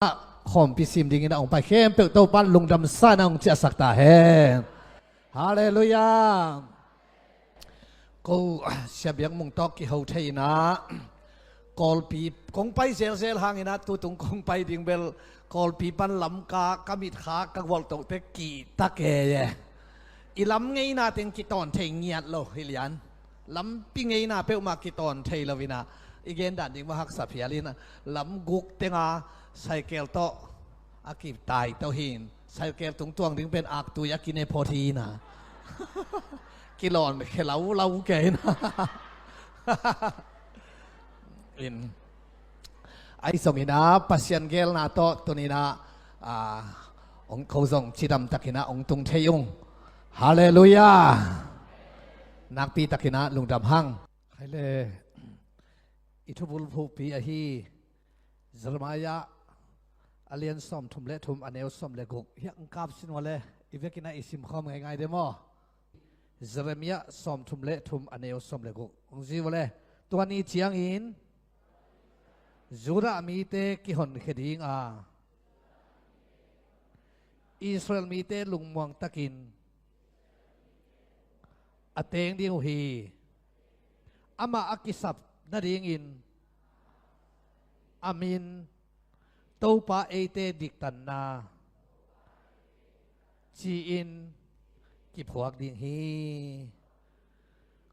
ขอมพิสิมดิ่งนะองไปเข้มเปิดโตปันลุงดำซ่านะองเจ้าสักตาเฮฮาเลลูยากูเสียเบียงมุงตอกกี่เขาเทนะกอลปีคงไปเซลหางนะตัวตรงคงไปดิ่งเบลกอลปีปันลำกากมิดขากวอลโตเตกีตะเกยอีลำไงนะเต็งกิตอนเทงเงียดโลฮิลิอันลำปีไงนะเปิลมากิตอนเทลวินะอีเกนดันดิ่งมาหักสับเพียลินะลำกุกเต็งอาไซเกลโตอากิบตายเต้าหินไซเกลตรงตัวถึงเป็นอักตัวยากินในโพธีนะกิโลนแค่เราแก่นะอินไอ้ส่งนะปัสยันเกลนาโตตัวนี้นะองเขาส่งชิดำตะกินะองตุงเทยงฮาเลลูยานักปีตะกินะลุงดำหังใครเลยอิทุบุลภูปีอาฮีซลมายะอเลียนสอมทุมเละทุมอเนลสอมเละกุกยังกาบสินวะเลยอีเวกินะอิสิมข้อมง่ายๆเดมอเซเรมียะสอมทุมเละทุมอเนลสอมเละกุกองซีวะเลยตัวนี้เชียงอินจูรามีเตกิฮอนเขดิงอิสราเอลมีเตลุงมวงตะกินอเตงดิงฮีอามาอักิสับนาดิงอินอามินโตปาเอเตดิกตันนาจีอินกิพวกดิงฮี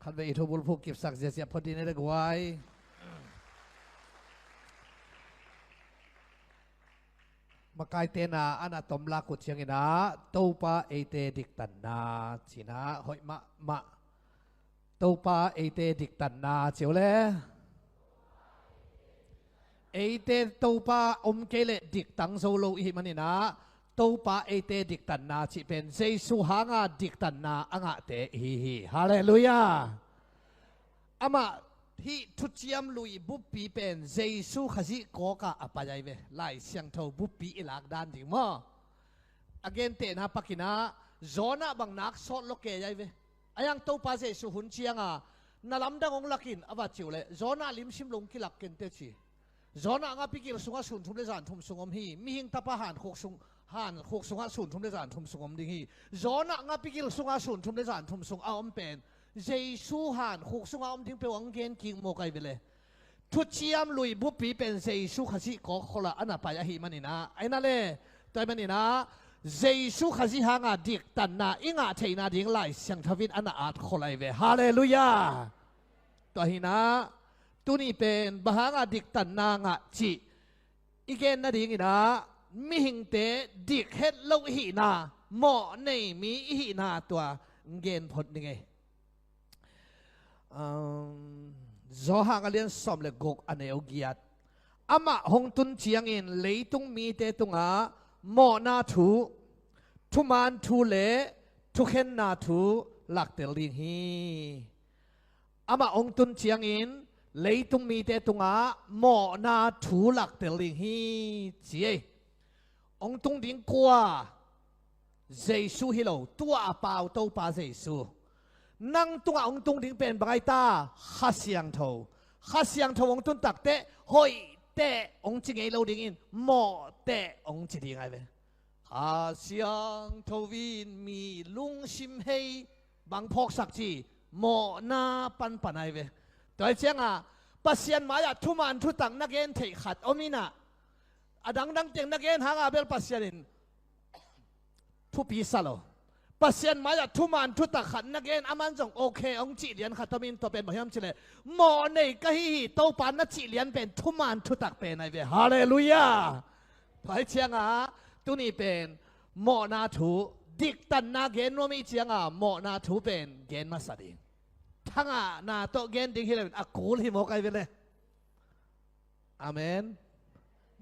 ขันไปอิทุบุลพวกกิบสักเสียพอดีในเรื่องไว้มากายเตนาอันตมลากุดเชียงนะโตปาเอเตดิกตันนาจีนะหอยมะโตปาเอเตดิกตันนาเจียวเลยเอเตโตปาอมเกเลดิกตังโซโลอีมันนี่นะโตปาเอเตดิกตันนาจิเป็นเจสุหางาดิกตันนาอ่างเตฮีฮาเลลูยาอามาที่ทุจยมลุยบุปผีเป็นเจสุขจิโกกะอภัยเวไล่เสียงเท่าบุปผีอิลักดันดิ่งมั้งอเกนเตนะปักินะโซน่าบังนักสอดโลเกยเวอายังโตปาเจสุหุ่นเชียงนาลำดังองลักินอวัดจิวเลยโซน่าลิมชิมลงกิลักเกนเตชีจอนังอภิกิลสุงสุนทุมเลจานทุมสุงอมฮีมีหิงตาปะหันหกสุงสุนทุมเลจานทุมสุงอมดิ่งฮีจอนังอภิกิลสุงสุนทุมเลจานทุมสุงอมเป็นเจสุหันหกสุงอมดิ่งเปวังเกนกิงโมไกไปเลยทุจยมลุยบุปผีเป็นเจสุขจิก็คนละอันนั้นไปฮีมันนี่นะไอ้นั่นเลยแต่มันนี่นะเจสุขจิหางาดิกตันนาอิงาเทนาดิ่งไล่เสียงทวินอันนั้นอาจคนละเวฮาเลลูยาตัวฮีนะตัวนี้เป็นบางอดิกตันนางจีอีกนนาดิ่งนะมิหิงเตดิกเฮ็ดโลหินาหมอในมีหินาตัวเกนพดนี่ไงจอหางเลียนสมเลกกอันเอวกียดอามาหงตุนเชียงอินเลยตุงมีเตตุงหมอนาทูทุมันทูเลทุเข็นนาทูหลักเตลิงฮีอามาหงตุนเชียงอินเลยตุงมีเตตุงหมอนาถูหลักเตลิงฮีเจียองตุงดิ่งกัวเจสุฮิโลตัวเปล่าตัวปาเจสุนั่งตัวองตุงดิ่งเป็นบางไอตาข้าเสียงโทองตุนตักเตะหอยเตะองจิงไอโลดิ่งอินหมอเตะองจิดิ่งไอเวข้าเสียงโทวินมีลุงชิมเฮบางพอกสักจีหมอนาปันไอเวตัวเชียงปัสยันมาทุมันทุตังนักเอนเทขัดอมินะดังเตียงนักเอนหางเบลปัสยันินทุปีสโลปัสยันมาทุมันทุตังขัดนักเอนอามันจงโอเคองจีเลียนขัดตมินตัวเป็นมหยามชิเลหมอในกะฮีโตปานนักจีเลียนเป็นทุมันทุตักเป็นไอเวฮาเลลูยาตัวเชียงตัวนี้เป็นหมอนาทูดิกตันนักเอนโนมิเชียงหมอนาทูเป็นเกนมาสดิงทั้งนาโตเกนดิ่งฮิเลนอากูลฮิโมกไอเวเลยอาเมน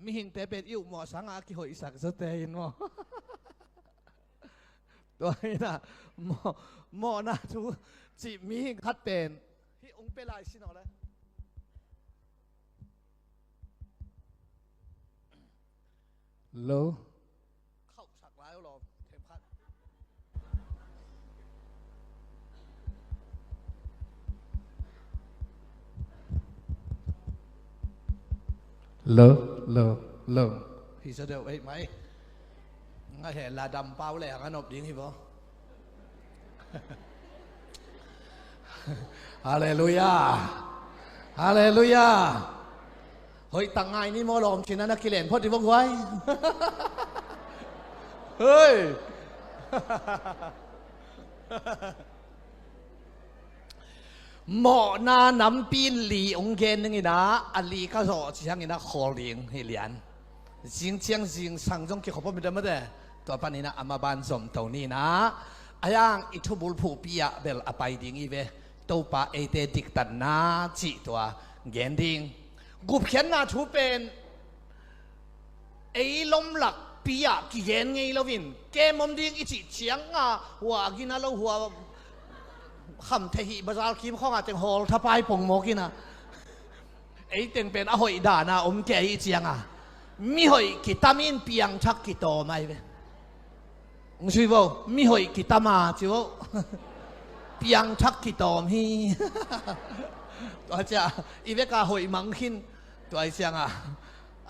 มีหิงเตเป็นอิวหมอสังอาคิโหอิสักสเตยินหมอตัวนี้นะหมอนาทูจีมีหิงคัดเป็นที่องเปลายสินอเลยโลเข้าสักหลายรอบเข็มขัดเล ฮิสเดลเอ้ยไหมงั้นเห็นลาดำเป้าแหลกกันอบดิ้งฮิบฮาเลลูยาฮาเลลูยาเฮ้ยตั้งไงนี่มอลอมชินนักกิเลนพอดีบอกไว้เฮ้ยหมอนาน้ำปีนลีองเกนนึงนะอันลีก็สอช่างนะขอเลี้ยงให้เลี้ยนจิงเชียงจิงสังจงเกี่ยวกับไม่ได้ไม่ได้ตัวปันนี้นะอามาบานสมตัวนี้นะอายังอิทุบุลผู้ปียเบลอภัยดิ้งอีเวตัวป้าเอเตดิกตันนาจีตัวเกนดิ้งกุบเขียนนาทูเป็นไอ้ลมหลักปียกี่เกนไงเราวินเกมมดิ้งอีจีเชียงอ่ะหัวกินนะเราหัวคำเทหิบาซาลคิมข้องอาจจะฮอลทับไปปงโมกินะไอ้เต็งเป็นอหอยด่านะอมแก่อีเจียงอ่ะมีหอยกิตามินเปียงชักกิโตไม่เว้งช่วยบ่มีหอยกิตามาจิวเปียงชักกิโตมีตัวจ้าอีเวกาหอยมังคินตัวไอ้เจียงอ่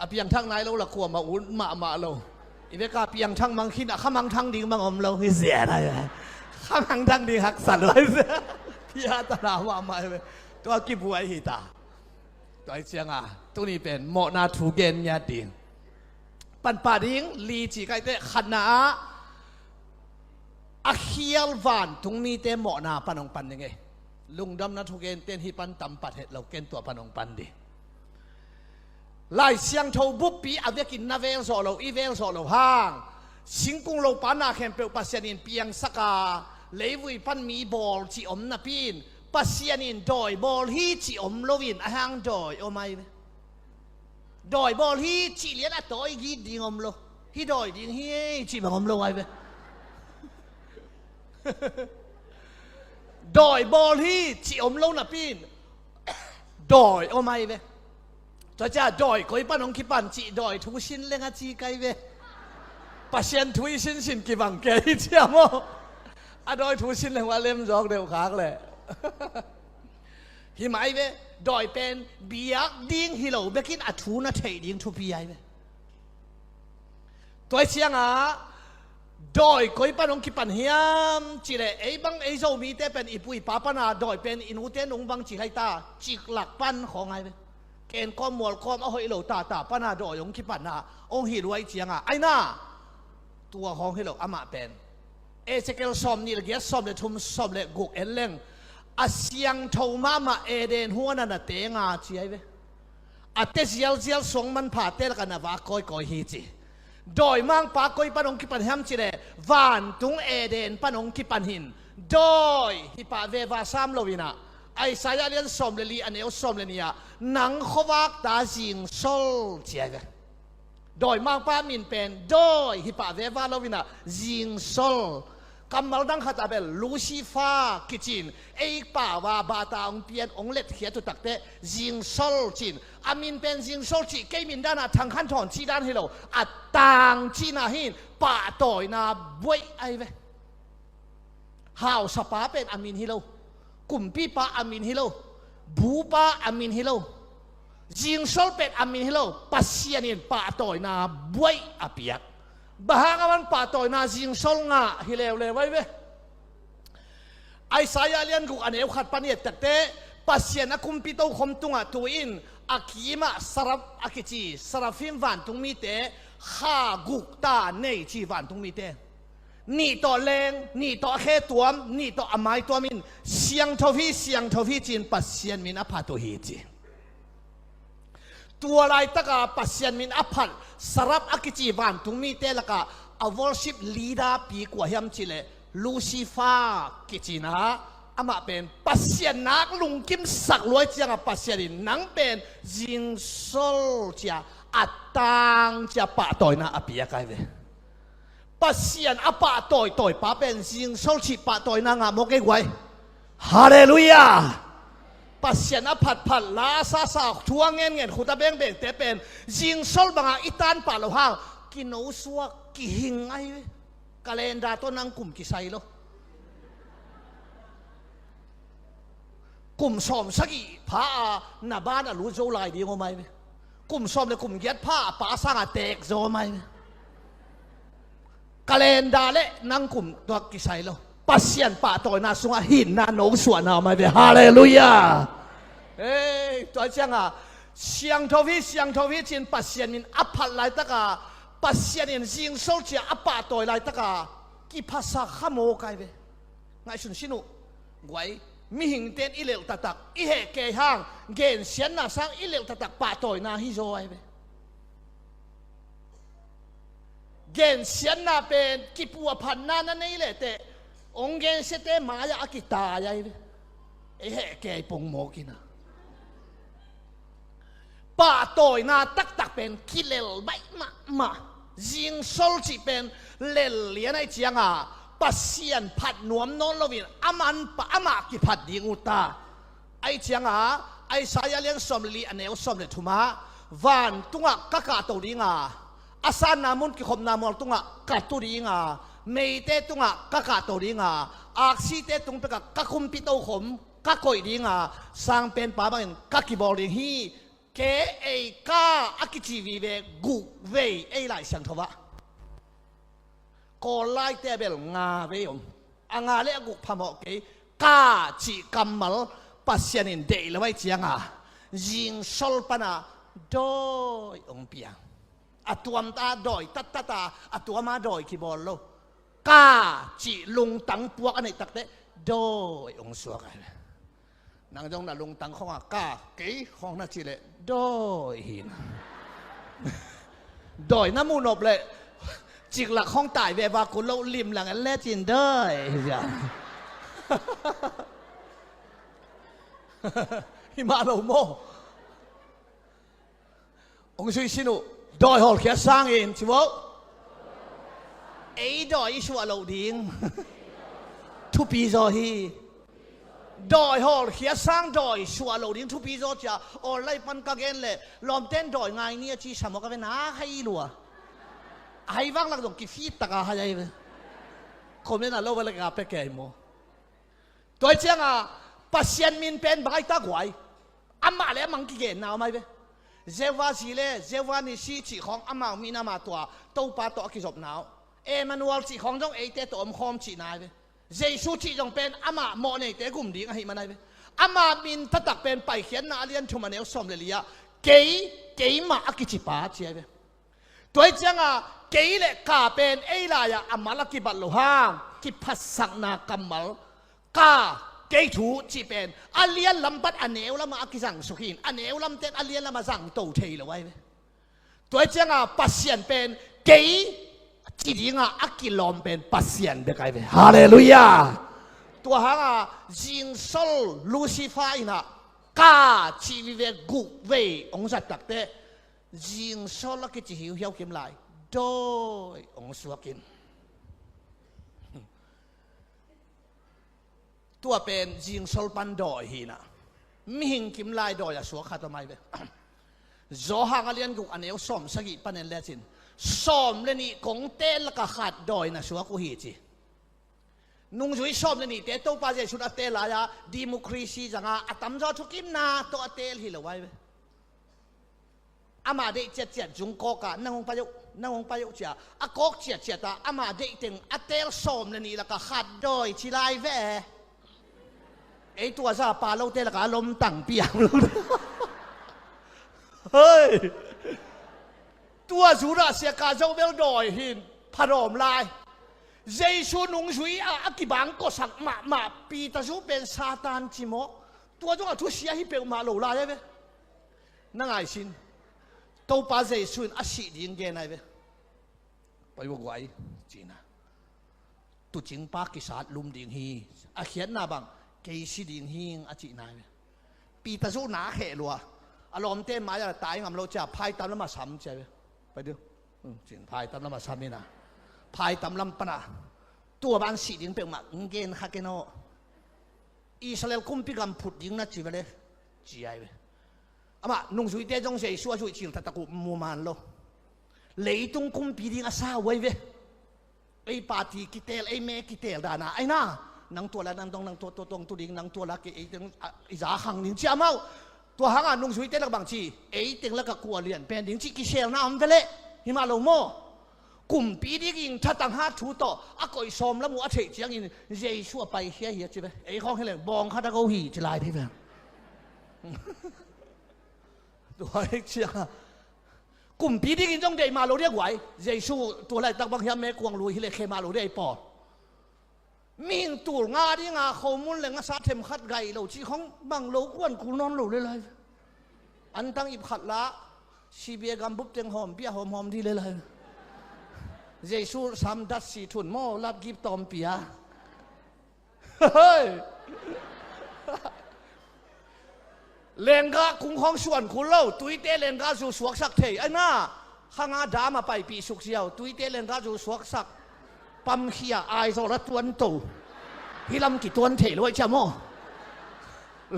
ะเปียงทั้งไหนเราละกลัวมาอุ่นมาเราอีเวกาเปียงทั้งมังคินอ่ะข้ามังทั้งดีมังอมเราเสียได้ข้ามังทั้งดีหักสันเลยพี่อาตนาว่าไม่เว้ตัวกิบไว้หิตาตัวไอ้เจียงอ่ะตัวนี้เป็นโมนาทูเกนยาดิงปันป่าดิ้งลีจีไกเตขณะอาเคียลวันตรงมีเตโมนาปนองปันยังไงลุงดำนาทูเกนเต้นฮิปันตำปัดเหตุเราเกนตัวปนองปันดิไล่เสียงโทบุปปีอาเวกินนาเวลโซโลอีเวลโซโลห้างสิงกุงโลปานาเข็มเปลวปัสยานินเปียงสกาเลวุยปันมีบอลจีอมนาปีนปัสยานินดอยบอลฮีจีอมโลวินอาหังดอยโอไม่ดอยบอลฮีจีเลียนอะดอยฮีดิงอมโลฮีดอยดิงฮีจีบังอมโลไว้เว้ดอยบอลฮีจีอมโลนาปีนดอยโอไม่เว้จ้าดอยก็อีปันองคิปันจีดอยทุกชิ้นเลงอาจีไกเว้ปัสยันทุกชิ้นสินกี่บังแกอีเจียมออะดอยทุกชิ้นเลยว่าเล่มจอกเดียวขากเลยฮิมายเวดอยเป็นเบียกดิ้งฮิโลเบกินอัทูน่าเทดิ้งทุพีไอเวตัวเชียงอ่ะดอยก็อีปันองคิปันเฮียมจีเลไอ้บังไอ้โซมีแต่เป็นอีปุยป้าปนาดอยเป็นอินุเตนองบังจีไฮตาจิกหลักปั้นของไอเวเกณฑ์ก้อมมวลก้อมเอาฮิโลตาปนาดอยองคิปันนะองฮิรวยเชียงอ่ะไอ้น่าตัวของฮิโลอามาเป็นเอเซเกลซอมนี่ละเกียซอมเลยทุ่มซอมเลยกุกเอ็นเล่งอาเซียงทมาเอเดนหัวนั่นน่ะเตงอาเจียเวอาเตเซียลส่งมันผ่าเตลกันนะว่าก้อยฮีจีโดยมังปาก้อยปนองกิปันแฮมจีเลวานตุงเอเดนปนองกิปันหินโดยฮิปาเววาซามโลวินะไอสายเลียนซอมเลลีอันเอลซอมเลนียนังขวักตาจิงโซลเจียเวโดยมังปามินเป็นโดยฮิปาเววาโลวินะจิงโซลกำมัลดังขัดอาเบลลูซิฟ้ากิจินไอ้ป่าวาบาตาองเปียนองเล็ดเขียตุตักเตจิงโซลจินอามินเป็นจิงโซลจิเกมินด้านะทางขั้นถอนชีด้านให้เราอัดต่างจีนาหินป่าต่อยนาบวยไอเวหาวสปาเป็นอามินฮิโลกุมปีปาอามินฮิโลบูปาอามินฮิโลจิงโซลเป็นอามินฮิโลปัสยานินป่าต่อยนาบวยอาเปียกbahangawan patoy na jing sol nga hilew leway we ay saya lian kung anew khat paniet takte pasien akumpito khomtunga tuin akima sarap akichi sarafim van tungmite kha gukta nei chi van tungmite ni to leng ni to khe tuam ni to amai tuamin siang thofi chin pasien min aphato hi chiตัวลายตะกาปัสยันมินอภัลสรับอักจีวันตุงมีเตละกาอวอร์ชิปลีดาปีกว่าเฮียมชิเลลูซิฟ้ากิจินะอามาเป็นปัสยันนักลุงกิมสักรวยเจียงปัสยันนังเป็นจิงโซลเจียอัตตังเจียปะต่อยนะอภิยากายเวปัสยันอปะต่อยปะเป็นจิงโซลชิปะต่อยนางามกเกไว้ฮาเลลูยาปัสยานะผัดลาซาทัวเงินขุดตะเบงแต่เป็นจิงโซลบางอิตานป่าเราห่างกินโอสัวกิหิงไอ้กาเลนดาตัวนังกลุ่มกิไซโลกลุ่มสอมสักอีพระนาบ้านรู้โจลายดีงอไหมก กุมซ้อมเลยกุมเกียดผ้าป่าสร้างแตกโซไหมกาเลนดาเละนั่งกุมตัวกิไซโลปัสเซียนป่าต่อยนาสุงหินนาโนสวนเอามาเดฮาเลลูยาตัวเจ้าอ่ะเสียงทวีจินปัสเซียนมินอัพพัลไลตะกาปัสเซียนยินซิงโซเจียอัปป่าต่อยไลตะกากิภาษาขโมกไกเวไงสุนชินุไว้มีหิงเต้นอิเลวตักอิเหเกยห้างเกณฑ์เสียนนาสังอิเลวตักป่าต่อยนาฮิโซไอเวเกณฑ์เสียนนาเป็นกิปัวพันนานั่นนี่แหละแต่องเกณฑ์เสตมายาอกิตายไอเวอิเหเกยปงโมกินะป่าต่อยนาตักเป็นกิเลวใบมายิงโซลจีเป็นเลเลียนไอเจียงอ่ะปัสเซียนผัดนวมนนลวินอามันปะอามากิผัดดิงอุตาไอเจียงอ่ะไอสายเลี้ยงสมลีอันเนวสมเลทุมาวันตุงะกะกะตัวดิงอ่ะอาสานามุนกิขมนามุลตุงะกะตัวดิงอ่ะเมย์เตตุงะกะกะตัวดิงอ่ะอักซีเตตุงเปกะกะคุมปิโตขมกะกอยดิงอ่ะสังเป็นป่าบังกะกิบอลิงฮีเกเอกาอักิจีวีเวกุเวไอไลสังทวะก็ไล่เตะเบลงาเวยมอ่างาเล่กุพามอกเกกาจีกัมมัลปัสยานินเดลไว้เจียงอ่ะยิงโซลปนาดอยองเปียงอัตัวมตาดอยตัตตาอัตัวมาดอยคีบอลโลกาจีลุงตังปวกอันไหนตักเตะดอยองสวกันนางจงน่ะลุงตังของกาเก๋ของน่ะจีเลยดอยหินดอยน้ำมูนอบเลยจิกหลักห้องตายเวบากุโลลิมหลังอันเล่จินได้จ้ะฮิมาโลโมองค์สุชินุดอยหอลเขียสร้างเองชิวะไอ้ดอยชัวโลดิงทุปีโซฮีดอยหอลเขียสร้างดอยชัวโลดิงทุปีโซจ้าโอไลปันกะเกนเลยลอมเต้นดอยไงเนี่ยจีสมกันเป็นหาให้ลัวไอ้วังหลักตรงกิฟีตะกาหายไปคนนี้น่ะเล่าว่าเรื่องอะไรแก่หมดตัวเจ้าอ่ะปัสเซียนมินเป็นใบตะกวยอามาเลยมังกิเกนน่าเอาไหมเว้เจวาสิเล่เจวานิชิจิของอามามีนามาตัวตู้ปาตัวกิจบหนาวเอมานูอัลจิของจงเอเตตัวอมคอมจีนายเว้เจสุจิจงเป็นอามาโมเนเตกุมดีกันให้มันได้เว้อามามินตักเป็นไปเขียนนาเลียนชุมาเนลสมเลยเกยมากิจิปาเจ้าเว้ตัวเจ้าอ่ะเกยเล็กกาเป็นไอ้ลายอามาลกิบัลโลห้างกิพัสสังนากัมมัลกาเกยถูจีเป็นอาเลียนลำบัดอันเนวลำมากิสังสุขินอันเนวลำเต็นอาเลียนลำมาสังโตเทลไว้ตัวเจ้าอ่ะปัสเซียนเป็นเกยจีดิงอ่ะอักิลอมเป็นปัสเซียนเบกไอเวฮาเลลูยาตัวหางอ่ะจิงโซลลูซิฟายนะกาจีวิเวกุเวองศาตักเตจิงโซลกิจิหิวเหี่ยวเข็มลายโดยองสวกินตัวเป็นจิงโซลปันดอยฮีนะมิหิงกิมลายดอยสวขาตัวไม่เว้จอหางเลียนกุอันเอวซ้อมสกิปันเอเลจินซ้อมเลนี่กงเตลก็ขาดดอยนะสวกุฮีจีนุ่งจุยซ้อมเลนี่เตโตปาเจชุดเตลายาดิโมครีซีจังอาตัมจอทุกิมนาตัวเตลฮิลไว้อามาเดเจ็ดจุงโกกะนั่งองปายุจ้าอากอกเจ็ดตาอามาเดติงอเตลซ้อมเลนี่แล้วก็ขาดดอยชิลายเวไอตัวซาปาโลเตแล้วก็ลมตั้งเปียงเฮ้ยตัวสุราเสียกาเจ้าเวลดอยหินพรอมลายเจชูนุงชุยอากิบังก็สักมาปีตาจูเป็นซาตานจิโมตัวจงทุเสียให้เป็นมาโลลายเว้นั่งไอชินตัวป้าเจชูนอาศิดิงเกนไอเว้ไปบอกไว้จีน่ะตุจิงปากิสัตลุมดิงฮีอาเขียนหน้าบังเกสิดิงฮีอาจีน่าเว้ปีตาจูหนาเขลัวอารมณ์เต้นมาจะตายงามเราจะพายตามแล้วมาซ้ำเจ้าไปดูจีนพายตามแล้วมาซ้ำนี่นะพายตำลำปนะตัวบ้านสีดิงเป็นมาเกณฑ์ฮักเกโนอิสราเอลคุมพิกรรมผุดยิงนัดจีบเลยจีไอเว้อามานุ่งสุยเตจงเสียชัวช่วยจิลตะตะกุมูมันโลเลยตรงคุมพิดิงอาซาไว้เว้ไอปาร์ตี้กิเตลไอเมกิเตลดานาไอน่านังตัวละนังตรงนังตัวตรงตัวดิงนังตัวละเกไอตรงอิจาขังนินเจ้าเมา ตัวหางนุ่งสวยเต้นบางทีเอ้ยเต็งแล้วก็กลัวเรียนเป็นดิ้งจิกิเชลน้ำไปเลยหิมาลงโม่กลุ่มปีนี้กิงถ้าตั้ง5ชูต่ออ่ะก็อีสมแล้วมัวเฉยเจียงอินเจชั่วไปเฮียใช่ไหมไอ้ข้องให้เลยบองข้าตะโกหีจะลายที่แบบตัวไอ้เชียงกลุ่มปีนี้กินต้องเดมาโลเรียกไหวเจชั่วตัวอะไรตั้งบางยามแม่กวงลุยให้เลยเคมาโลเรียกปอมีนตูงาที่งาเขามุ่นเลยงาซาเทมขัดไก่เราชี้ของบางโลกวนกูนอนโลเลยอันตั้งอิบขัดละชีเบียกัมบุบเตียงหอมเปียหอมที่เลยเยซูสามดัชสีทุนโมรับกิบตอมเปียเฮ้ยเลนกาคุ้งห้องส่วนคุณเล่าตุยเตเลนกาจูสวกสักเทไอ้น่าข้างอาดามาไปปีสุกเสียวตุยเตเลนกาจูสวกสักปั๊มเขียไอโซรัตวนโตฮิลำกี่ตัวเทลไว้ช่ไหม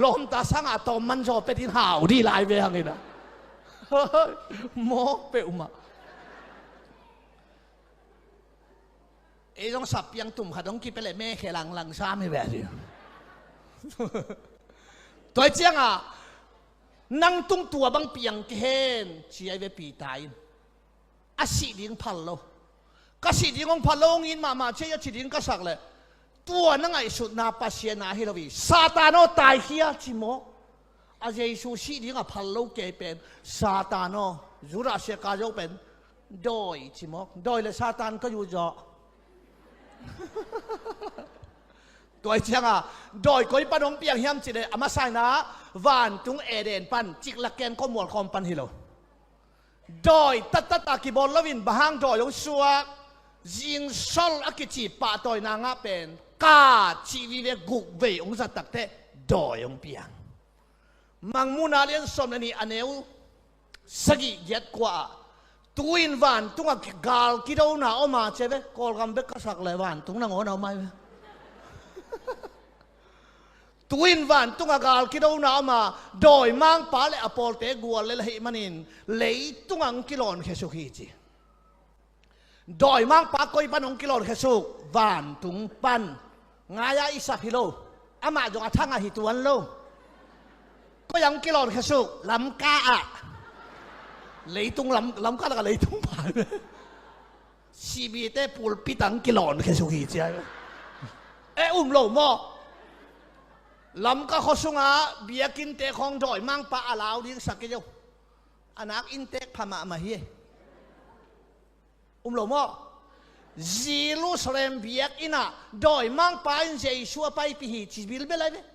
ลมตาสังอาตอมมันจอเป็นที่ห่าวดีลายเวียงเลยนะโมเปอุมาไอ้ต้องสับยังตุ่มขัดต้องกินไปเลยแม่แค่หลังซ้ำให้แบบนี้ตัวเจียงอ่ะนั่งตุ้งตัวบางเปียงเห็นเชียร์ไปปีตายอาศิดิงพันโลก็ศิดิงของพันโลงินมาเชียร์ศิดิงก็สักเลยตัวนั่งไอ้สุดนาปัสเซียนาฮิโรวีซาตานโนตายเฮียจิโมอาเจสุศิดิงอ่ะพันโลเกเป็นซาตานโนจุราเซียกาโยเป็นโดยจิโมโดยเลยซาตานก็อยู่จ่อตัวเชียงอ่ะโดยก้อยปนมเปียงเฮียมจิเลยอามาใส่นะวานตุงเอเดนปันจิกละแกนก็มวลคอมปันฮิโลโดยตัดตากิบอลลวินบางโดยองชัวยิงซอลอากิจิปะโดยนางเป็นกาชีวิเวกุกเวองสัตตักเตโดยองเปียงมังมุนาเลียนสมนีอันเอวสกิเย็ดกว่าตุยนวานตุงกกาลกิโดนาออกมาเชฟกอลกัมเบกสักเลยวานตุงนางโอนเอาไหมตุยนวานตุงกาลกิโดนาออกมาโดยมังปาเลอปอลเตกัวเลลหิมันินเลยตุงังกิโลนเขสุขีจีโดยมังปากอยปันองกิโลนเขสุกวานตุงปันงายาอิสักฮิโลอามาจงอาทังอาหิตวันโลก็ยังกิโลนเขสุกลำกาอะเลยตุงลำก็แล้วก็เลยตุงผ่านชีวิตแต่ปูลปิดังกิโลนแค่สุขีเจ้าโลโมลำก็เขาสุงาเบียกินเตะของดอยมังปะอาลาวดิ้งสักเดียวอนักอินเตะพม่ามาเฮียโลโมเยรูซาเล็มเบียกินะดอยมังปะอินเจชัวไปปีฮีชีวิตเป็นไรเนี่ย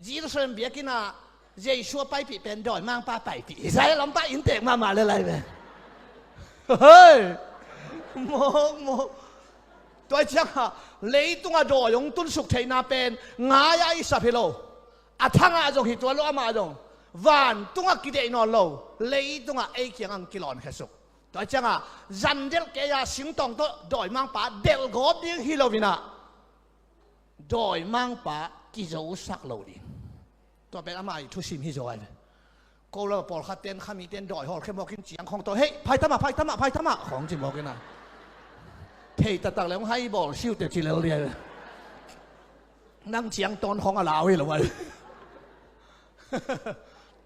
เยรูซาเล็มเบียกินะเจชัวไปปีเป็นดอยมังปะไปปีใช่ลำปะอินเตะมาเลยอะไรเนี่ยเฮ้ยโมตัวเจ้าเลยตุงดอยงตุนสุขเทนาเป็นงายอิสระเพโลอาทังอาจงหิตัวโลอามาจงวานตุงกิเดนอโลเลยตุงเอเคียงกิโลนแค่สุขตัวเจ้าจันเดลเกียสิงตองตัวดอยมังปะเดลโกบดิ้งฮิโลวินาดอยมังปะกิโจสักโลดิ้งตัวเป็นอามาทุสิมฮิโจไอก็เราปอลขัดเต้นขามีเต้นดอยหอดแค่บอกกินเสียงของตัวเฮ้ยไพ่ธรรมะของจริงบอกกันนะเฮ้ยตัดแล้วให้บอกชิวแต่จีเลเรียนั่งเสียงตอนของอาลาวเหรอวะ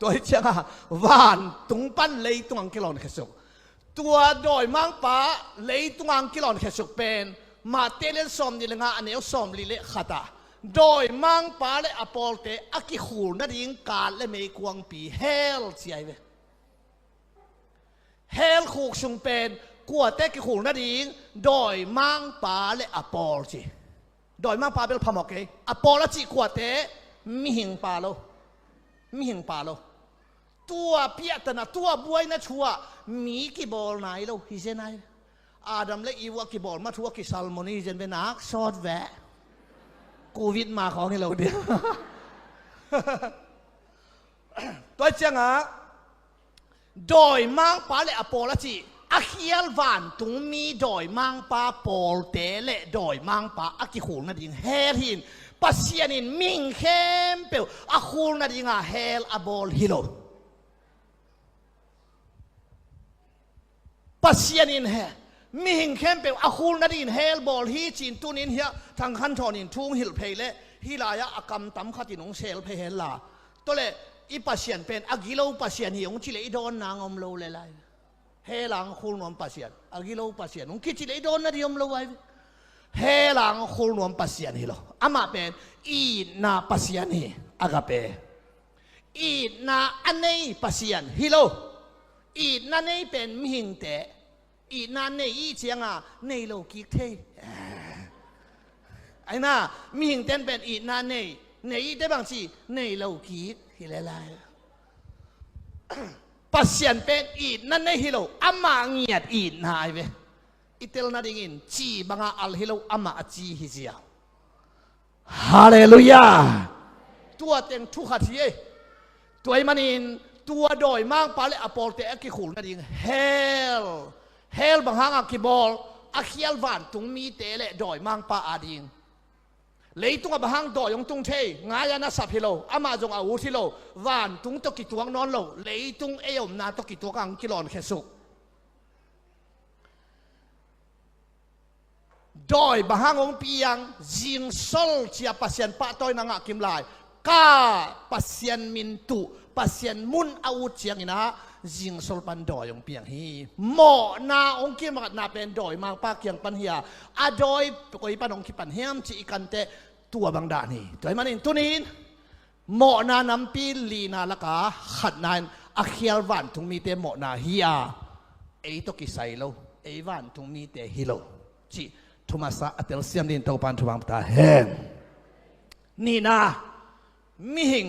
ตัวเจ้าวานตุงปั้นเลยตุงอังกิโลนแค่สุกตัวดอยมังปะเลยตุงอังกิโลนแค่สุกเป็นมาเตเลนซอมนี่เลยงาอันเนี้ยซอมลิเลขัดโดยมังปาเลอปอลเตอกิขูนั่นยิงการและไม่กวงปีเฮลเสียไปเฮลขูกชุงเป็นกัวเตกิขูนั่นยิงโดยมังปาเลอปอลจีโดยมังปาเป็นพมอกเกอปอลจีกัวเตมิหิงปาโลตัวเปียตนะตัวบวยนะชัวมีกี่บอลไหนโลฮิเซนไนอาดัมและอีวากี่บอลมาทัวกี่ซัลโมนีเจนเป็นนักซอดแวะโควิดมาของให้เราเดียวตัวเจ้าอ่ะโดยมังปาเลอปอลจีอาเคียลวันตุงมีโดยมังปาปอลเตเลโดยมังปาอากิขูนั่นยิงเฮลินปัสยานินมิงเข้มเปลอาขูนั่นยิงเฮลอาบอลฮิโลปัสยานินเฮมีหิงเข้มเปลอาขูนั่นยิงเฮลบอลฮีจินตุนินเฮียทางขันทอนินทุ่งฮิลเพลเลฮิลายะอากรรมตั้มขัดินงเซลเพลลา ตัวเลยอีปัสยันเป็นอากิโลปัสยันหิองชิเลโดนนางอมโลเลยไลเฮลังคูลนวมปัสยันอากิโลปัสยันองคิดชิเลโดนนะที่อมโลไว้เฮลังคูลนวมปัสยันฮิโลอามาเป็นอีนาปัสยันฮิอากาเปอีนาอันนี้ปัสยันฮิโลอีนาเนเป็นมิหิงเตอีนาเนอีเจียงอ่ะเนโลกิกเทไอ้น่ามิหิงเต้นเป็นอีนาเนเนอีได้บางทีเนโลกิกฮิเลไลปัสยันเป็นอีนาเนฮิโลอามาเงียดอีนายเวอิเตลนาดิงินจีบังอัลฮิโลอามาจีฮิเซียฮาเลลูยาตัวเต็งทุกขัดเย่ตัวไอ้มันอินตัวโดยมั่งปาเลอปอลเตอกิขุลนั่นเองเฮลบางฮังอักิบอลอักยัลวันตุงมีเตเลโดยมั่งปาอาดิงเลยตุงบางฮังโดยยงตุงเทงายานาสับฮิโลอามาจงอาวุธิโลวันตุงตกิตัวงนอนโลเลยตุงเอวนาตกิตัวกังกิลอนเคสุโดยบางฮังองปียังจิงโซลเชียปัสยันปะต้อยนางกิมลายกาปัสยันมินตุปัสยันมุนอาวุธเชียงนะจิงโซลปันดอยองเปียงฮีหมอนาองกิมกัดนาเป็นดอยมาปากยังปันเฮียอาดอยก็อีปันองกิปันเฮียมจีกันเตตัวบางดานี่ตัวมันนี่ตัวนี้หมอนาน้ำปีลีนาละกาขัดนานอาเคียลวันทุงมีเตหมอนาเฮียไอตกิไซโลไอวันทุงมีเตฮิโลจีทุมาสะอัตเลเซียมดินตัวปันทุบังตาเฮงนี่นะมิหิ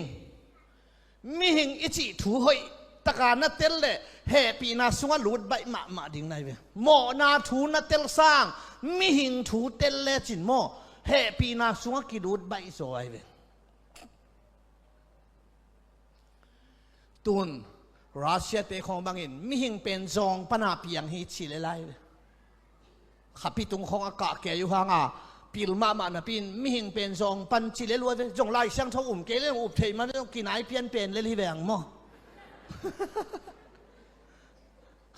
งอิจิถูหอยตะการนัดเตลเล่เฮปีนาสวงลูดใบมาดิ่งไหนเวหมอนาถูนัดเตลสร้างมิหิงถูเตลเล่จินหมอเฮปีนาสวงกิลูดใบสวยเวตุนรัสเซียเตะของบางอินมิหิงเป็นจงปนาเปียงฮิชิเลไลเวขับพิตุงของอากาศแกอยู่ห่างอ่ะปีลมานะปีนมิหิงเป็นจงปันจิเลลวยจงไล่เสียงเท่าเกลียอุบเทมันต้องกินไหนเปลี่ยนเป็นเลยที่แบงมั้ง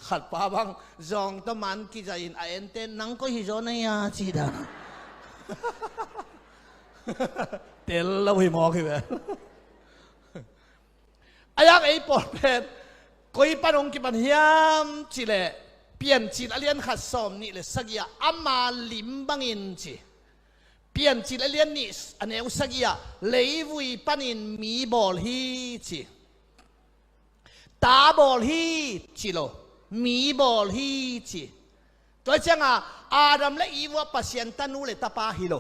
ขัดป้าบังจงตะมันกิจอินไอเอ็นเต้นนังก็ฮิโจนยาจีดาเตลแล้วหิมอคือแบบอายักไอ้ปอดเป็นก็อีปันองกิปันเฮียมจิเลเปลี่ยนจิตอเลียนขัดสอมนี่เลยสักยาอามาลิมบังอินจีเปลี่ยนจิตอเลียนนี่อันนี้สักยาเลยวุยปันอินมีบอลฮีจีตาบอลฮีจีโลมีบอลฮีจีตัวเจ้าอาดัมและอีวะปัสยันตันูเลตาปาฮิโล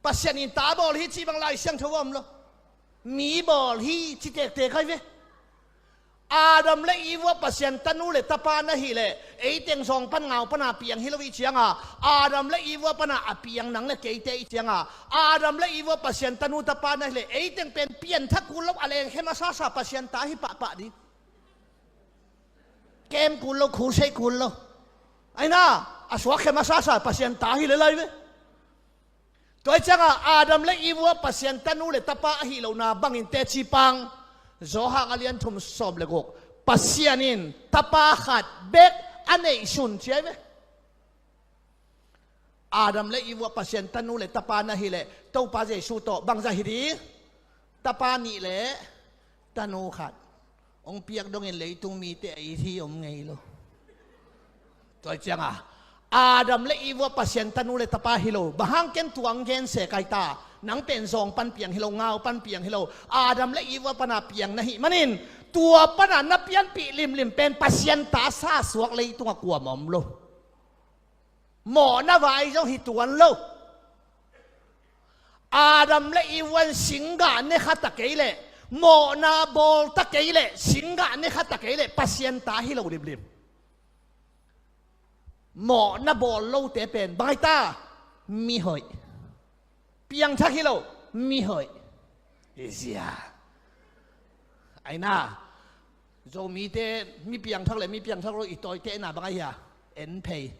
ปัสยันอินตาบอลฮีจีบางไล่เสียงทวมโลมีบอลฮีจีเตะใครเวอาดัมและอีวะปัสยันตันูเลตาปานะฮิเลไอเตียงซองปันเงาปนาเปียงฮิโลวิเชียงอาดัมและอีวะปนาอเปียงหนังและเกยเตอีเชียงอาดัมและอีวะปัสยันตันูตาปานะฮิเลไอเตียงเป็นเปลี่ยนทักกุลบอะไรแค่มาซาซาปัสยันตาฮิปะดิเกมกุลโลคูเซกุลโลไอ้น่าอาสวะแค่มาซาซาปัสยันตาฮิเลเลยเว้ตัวเจ้าอาดัมและอีวะปัสยันตันูเลตาปาฮิโลนาบังอินเตชิปังโจฮังอเลียนทุมสอบเลกกปัสยานินตาปาขัดเบกอันไหนชุนใช่ไหมอาดัมและอีวะปัสยันตันูเลตาปานะฮิเลตัวปาเจชูโตบังซาฮิดีตาปานี่เลตันูขัดองเปียกดงเงินเลยตุงมีเตะอีที่อมไงโลตัวเจ้าอาดัมและอีวะปัสยันตันูเลตาปาฮิโลบางเกนตวงเกนเสกไกตานังเป็นซองปันเปียงฮิโลเงาปันเปียงฮิโลอาดัมและอีวะปนาเปียงนะฮิมันินตัวปนานับเปียนปีลิมเป็นปัสยันตาซาสวกเลยตัวกลัวหมอมโลหมอนาไว้เจ้าหิตวนโลอาดัมและอีวะสิงกาเนขัดตะเกยเลหมอนาบอลตะเกยเลสิงกาเนขัดตะเกยเลปัสยันตาฮิโลลิมหมอนาบอลโลเตเป็นบายตามีหอยเปียงทักฮิโลมีหอยเอเซียไอ้น่าโจมีเตมีเปียงทักเลยมีเปียงทักโลอีตัวเตน่ะบางไอ้ยาเอ็นเพย์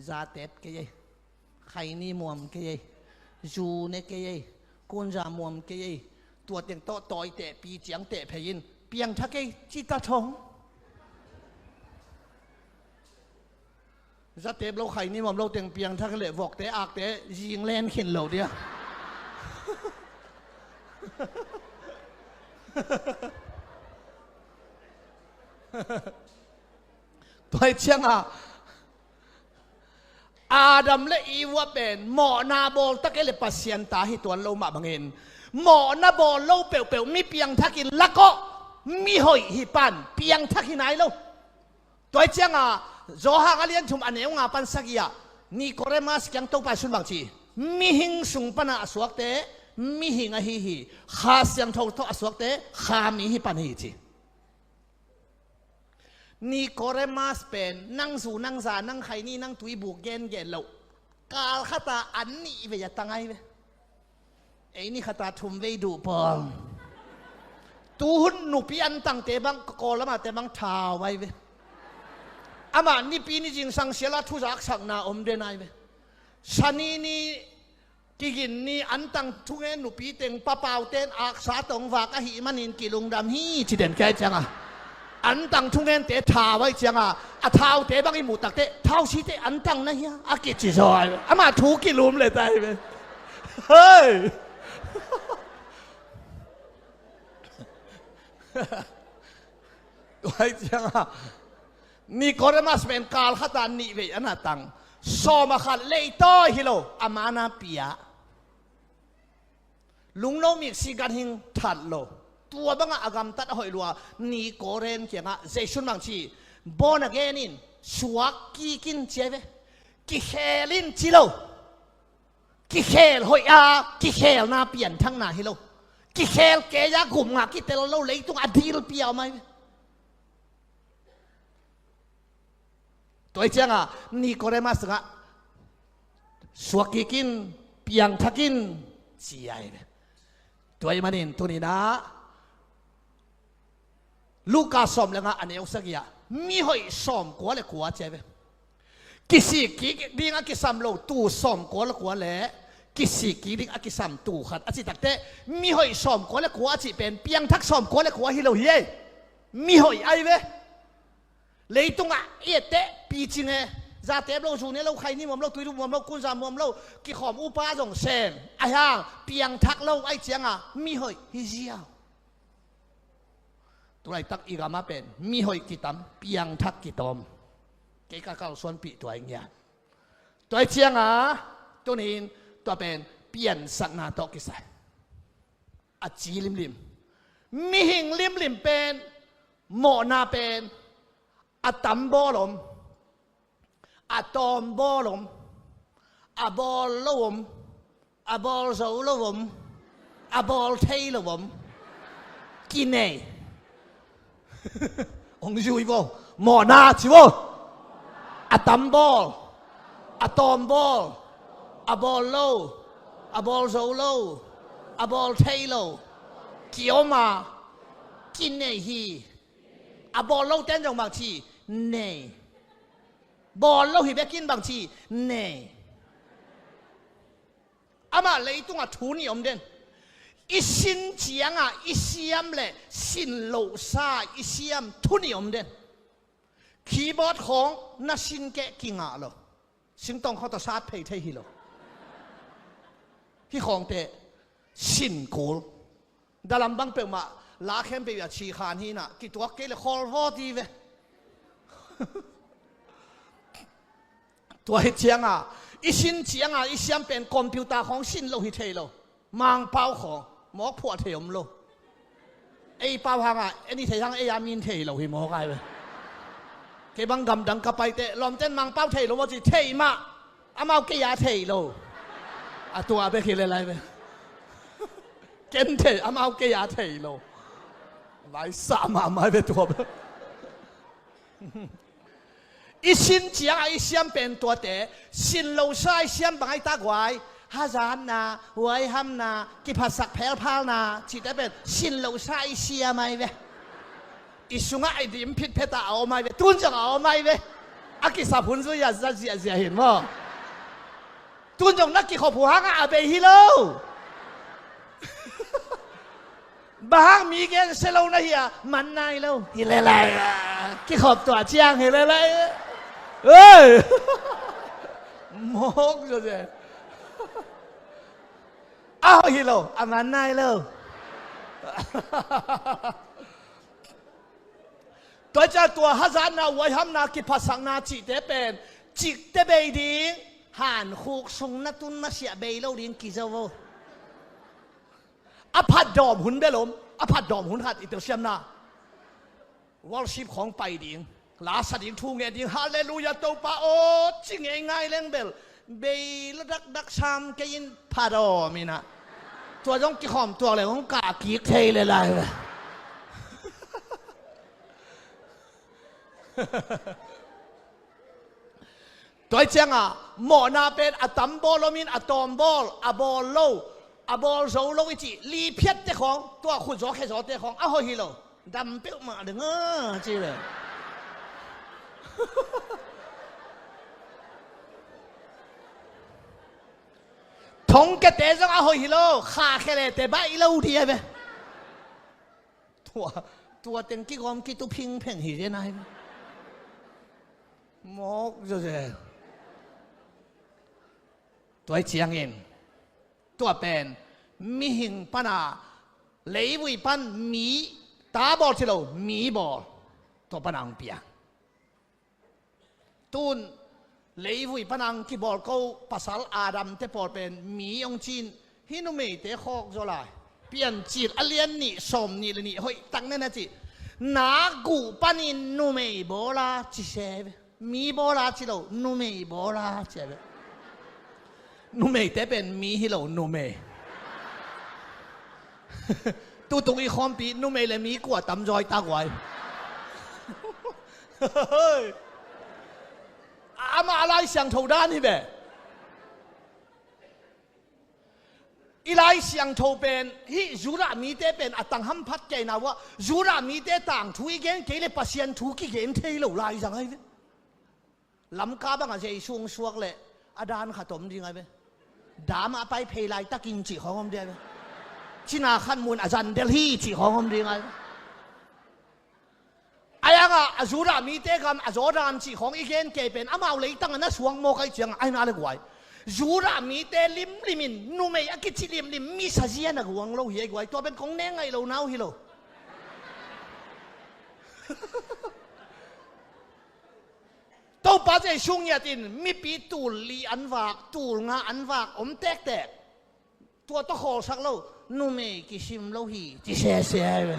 ซาเต็ดเกยไข่นี่มวมเกยจูเนเกยกุนจามวมเกยตัวเตียงโตต่อยเตะปีเจียงเตะเพยินเปียงทักเกยจิตตาทองจะเตะเราไข่นี่มวมเราเตียงเปียงทักเลยบอกเตะอากเตะยิงแลนเข็นเราเดียว ตัวเชียงอาดัมและอีวะเป็นหมอนาโบลตะเกเลปัสเซียนตาให้ตัวโลมาบังเงินหมอนาโบลโลเปลวมีเปียงทักินละก็มีหอยหิปันเปียงทักินไหนโลตัวเชียงโจฮากาเลียนชุมอันเอวงาปันสักยานี่ก็เรมาสยังตัวไปสุนบางทีมีหิงสุงปนาสวกเตมีหิงอะฮีข้าเสียงทอสวกเตข้ามีหิปันฮีจีนี่ก็เรมาสเป็นนั่งสู่นั่งซานั่งไข่นี่นั่งตุยบุกเกนเกนเรากาลขตาอันนี้เวียตังไงเว้ไอ้นี่ขตาทุ่มเวดูปองตูหุ่นหนุปีอันตั้งเตบังกอละมาเตบังท้าไว้เว้อามานี่ปีนี้จริงสังเสียละทุจักสักนาอมเดนายเว้ชานีนี่กินนี่อันตั้งทุเงินหนุปีเต็งปะเปาเต้นอักษาตรงวากะหิมันนินกิลุงดำฮีจีเด่นแก่จังอันตั้งทุเงินเตะท้าไว้จังเท้าเตะบางอีหมูตักเตะเท้าชีเตะอันตั้งนะเฮียกิจิซอยอามาถูกิลุมเลยใจเว้เฮ้ยไว้จังนี่ก็เรมาสเป็นกาลขตานิเวอันนั้นตังสอมาขัดเลยต่อฮิโลอามานาเปียลุงโลมีสิกันหิงทัดโลตัวบังอากรรมตัดหอยลัวนี่ก็เรนเกียงเจชุนบางทีบอนเกนินสวกกีกินเจเวกิเฮลินจิโลกิเฮลหอยกิเฮลนาเปลี่ยนทั้งนาฮิโลกิเฮลเกยกุมงากิเตลโลเลยตุงอดีลเปียวไหมตัวเจ้านี่ก็ได้มาสักสวกกินเปียงทักินเสียเลยตัวมันนี่ตัวนี้นะลูกาสอมเลยนะอันนี้อุสกี้มีหอยสอมกัวเลยกัวเจ้าเว้กิสิกิดิ้งกิสามโลตู้สอมกัวเลยกัวเลยกิสิกิดิ้งกิสามตู้ขัดอาจิตักเตมีหอยสอมกัวเลยกัวอาจิเป็นเปียงทักสอมกัวเลยกัวฮิโลเย่มีหอยไอเว้เลยตรงเอเตปีจริงจะเตะเราชูเนี่ยเราใครนี่มัมเราตุยรูมัมเรากุนซามัมเรากี่ขอมอุปาส่งเซมไอ้ห่างเปียงทักเราไอ้เจียงมีหอยฮิเซียตัวไหนตักอีกามาเป็นมีหอยกี่ตำเปียงทักกี่ตอมเกี่ยกับส่วนปีตัวเงี้ยตัวไอ้เจียงตัวนี้ตัวเป็นเปลี่ยนสักนาตอกิสัยอาจีลิมมีหิงลิมเป็นหมอนาเป็นอาตัมบอลมอาตอมบอลมอาบอลลวมอาบอลโซลวมอาบอลเทลวมกินเน่องจูอีโวหมอนาชิโวอาตัมบอลอาตอมบอลอาบอลโลอาบอลโซโลอาบอลเทโลเกี่ยวมากินเน่ฮีอาบอลโลเต้นจังบางทีเน่บอลเราเห็นแบบกินบางทีเน่อามาเลยตรงทุนยมเด่นอีสินเจียงอีเสียมเลยสินโลซาอีเสียมทุนยมเด่นคีย์บอร์ดของนักสินแกะกิงเหรอสิงต้องเขาต้องซาเพย์เทฮิโลที่ของเตะสินโกลดารัมบังเปิดมาลาเข้มไปแบบชีคานฮีน่ะกี่ตัวเกลคอลวอดีเวตัวเจียงอีสินเจียงอีเสียมเป็นคอมพิวเตอร์ของสินโลหิตเทโลมังเป้าของหมอกผัวเทียมโลไอ้เป้าหางไอ้นี่เทียงไอ้ยามินเทโลหิมอกายเวเก็บังกำดังกระไปเตะลอมเต้นมังเป้าเทโลว่าจะเทมาอามาเกียเทโลตัวไปคิดอะไรไปเกนเทอามาเกียเทโลหลายสามมาไปตัวอีสินเจียงอีเสียมเป็นตัวเตะสินโลซาอีเสียมบางไอ้ตากไว้ฮาจานนาไว้ห้ำนากิพัสักแพ้พานาจิตได้เป็นสินโลซาอีเสียไหมเว้อีสุงไอ้ดิมพิษเพตาเอาไหมเว้ตุนจังเอาไหมเว้อากิสาพุนซุยาจะเสียเห็นมั้ยตุนจังนักกิขบหัวงอาเบฮิโลบางมีแกเซลล์นะเฮียมันนายแล้วฮิเลไลกี่ขอบตัวเจียงฮิเลไลเอ้ยมกจะเจอ้าวฮิโลอามันนายแล้ว ตัวจะตัวฮัจนาไว้ห้ามนากิภาษานาจิเตเป็นจิกเตเบดิงหันคุกสุงนัตุนมาเสียเบยเราดิงกิจาวอภัดดอมหุ่นเบลมอภัดดอมหุ่นหัดอิตาเซียมนาวอลชิปของไปดิงลาสดิงทูเงดิงฮาเลลูยาตัวปาโอจิงง่ายๆเล่งเบลเบยละดักชามแกยินพาดอมินะตัวต้องกิขอมตัวอะไรของกากีเทเลยล่ะตัวเจ้าอ่ะหมอนาเป็นอะตัมบอลมินอะตอมบอลอะบอลโลอะบอลโซโลวิจิลีเพียดเจ้าของตัวขุดโจแค่โจเจ้าของอะโหฮิโลดำเปี้ยวมาดึงจีเลยทงแกเตะจังอะโหฮิโลขาแค่เลยแต่บ้าอีโลดีไหมตัวเต็งกี่กอมกี่ตุพิงเพ่งหิเจนายมอกจะเจตัวเชียงเองตัวเป็นมีหิงปนาเลวิปันมีตาบอลที่เรามีบอลตัวปนังเปียตุนเลวิปนังที่บอลเขาภาษาอาดัมเตปอลเป็นมีองจีนฮินุเมเตคอกโจลายเปลี่ยนจีดอเลียนนี่สมนี่เลยนี่เฮ้ยตั้งนั่นนะจีนากูปันินนุเมบอลาจิเซบมีบอลาที่เรานุเมบอลาเจ็บนุเมแต่เป็นมีที่เรานุเมตัวตรงอีคอมปีนุเมเลยมีกว่าตำจอยตากไว้อามาอะไรเสียงถูด้านนี่เบอีไลเสียงถูเป็นฮิจูรามีแต่เป็นอัตังหัมพัดใจนะว่าจูรามีแต่ต่างทุยเกนเกลปัสยันทุกิเกนเทโลไลจังไงเบลำกาบังอาเจช่วงสวกเลยอาดานขัดตมดีไงเบดามาไปเพลายตะกินจีของผมเดียวชินาขันมูลอาจารย์เดลฮีจีของผมดีไงไอ้ยังอ่ะจูรามีเตกันอาจารย์จีของอีเกนเกเป็นอามาเอาเลยตั้งนั้นสวงโมกัยเจียงไอ้น่าเลยกว่าจูรามีเตลิมมินนูเมย์กิจลิมมีสัจเจียนกวงเราเหี้ยกว่าตัวเป็นของเน่งไงเราหนาวฮิโลตัวป้าเจ้าช่วงนี้ตินมีปีตูลีอันวากตูลงาอันวากอมแตกตัวตะโขสักเรานูเมกิชิมเราฮีที่เสียเลย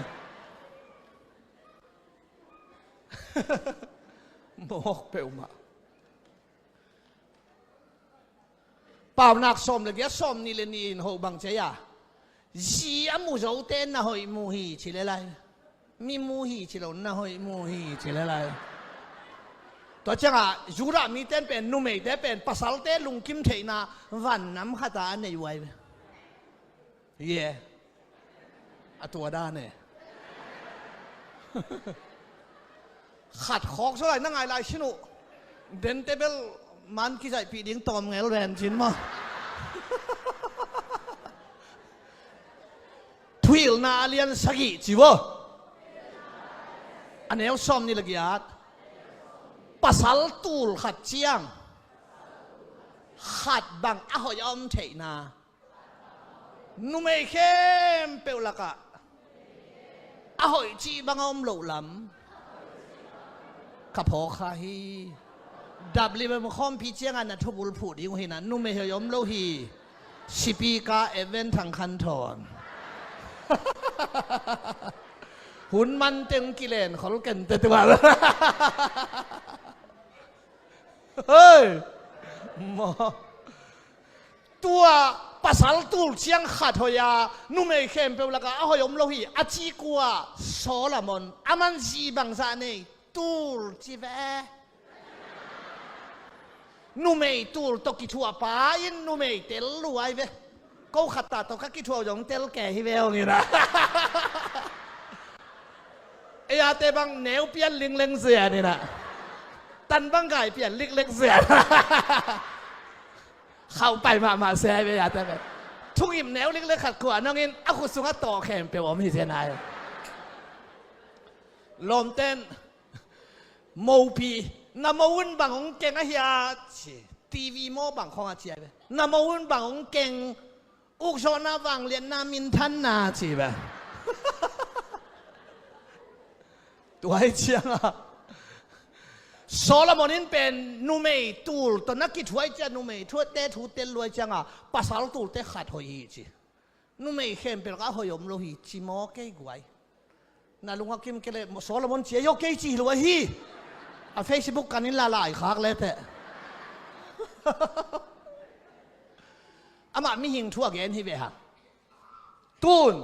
บอกเปล่ามาเปล่านักสมเลยแกสมนี่เลยนี่หัวบังเจียจีอามูโจเต้นน่ะหอยมูฮีชิเลไลมีมูฮีชิลน่ะหอยมูฮีชิเลไลตัวจังอ่ะจูรามีเต้นเป็นนุ่มเอกเต้นเป็นภาษาเต้นลุงคิมเทน่ะวันน้ำขัดตาในวัยเย่ตัวด้านเนี่ยขัดคอกเท่าไหร่นั่งไงไรชินุเดนเตเบลมันกี่ใจปีดิ้งตอมไงแรนชินมาทวิลนาเลียนสกิจีวะอันนี้เอาซ้อมนี่ละกี่อาทภาษาตูลขัดเจียงขัดบังอ้อยอมเทนานุ่มเข้มเปล่าละกะอ้อยจีบังอมหลุลำขับพอข้าฮีดับลิบมันคอมพิจารณาทุบุลพูดอยู่เห็นนะนุ่มเฮยอมโลฮีสิปีกาเอเวนทางคันทอนหุ่นมันเต็มกิเลนเขาเก่งแต่ตัวเฮ้ยมอตัวภาษาตูลเชียงขัดหอยานุ่มเข้มเปล่าก็อ้อยอมโลฮีอาจีกัวโซลามอนอามันจีบังซาเนตูลจีเวนุ่มตูลตกิทัวป้ายินนุ่มเตลรวยเวก็ขัดตาตกิทัวยองเตลแก่ฮิเวลนี่นะไอ้อาเตบังแนวเปลี่ยนลิงเล็งเสียนี่นะตันบังไก่เปลี่ยนลิงเล็งเสียเข้าไปมาเสียไปอาเตบังทุกอิ่มแนวลิงเล็งขัดขวานน้องอินอากุสุงต่อแข่งเปล่าไม่เสียนายลมเต้นโมพีน้ำมันบางของเก่งอะเฮียทีวีโมบางของอาเจียบน้ำมันบางของเก่งอุกชนน้าบางเรียนน้ามินทันนาจีบ ตัวไอ้เจียงอ่ะโซโลมอนินเป็นนูเมย์ตูลตอนนักกิจไว้จะนูเมย์ทั่วเตะทูเตลรวยจังอ่ะภาษาตูลเตะขาดหอยจีนูเมย์เข้มเป็นก็หอยอมโลหิจิโมเกย์กวยน่าลุงก็คิมเกลโซโลมอนเจียโยเกย์จีรวยฮีอ่ะเฟซบุ๊กกันนี่ละลายคักเลยแต่อามาไม่หิงทั่วแกนที่เวหะตูน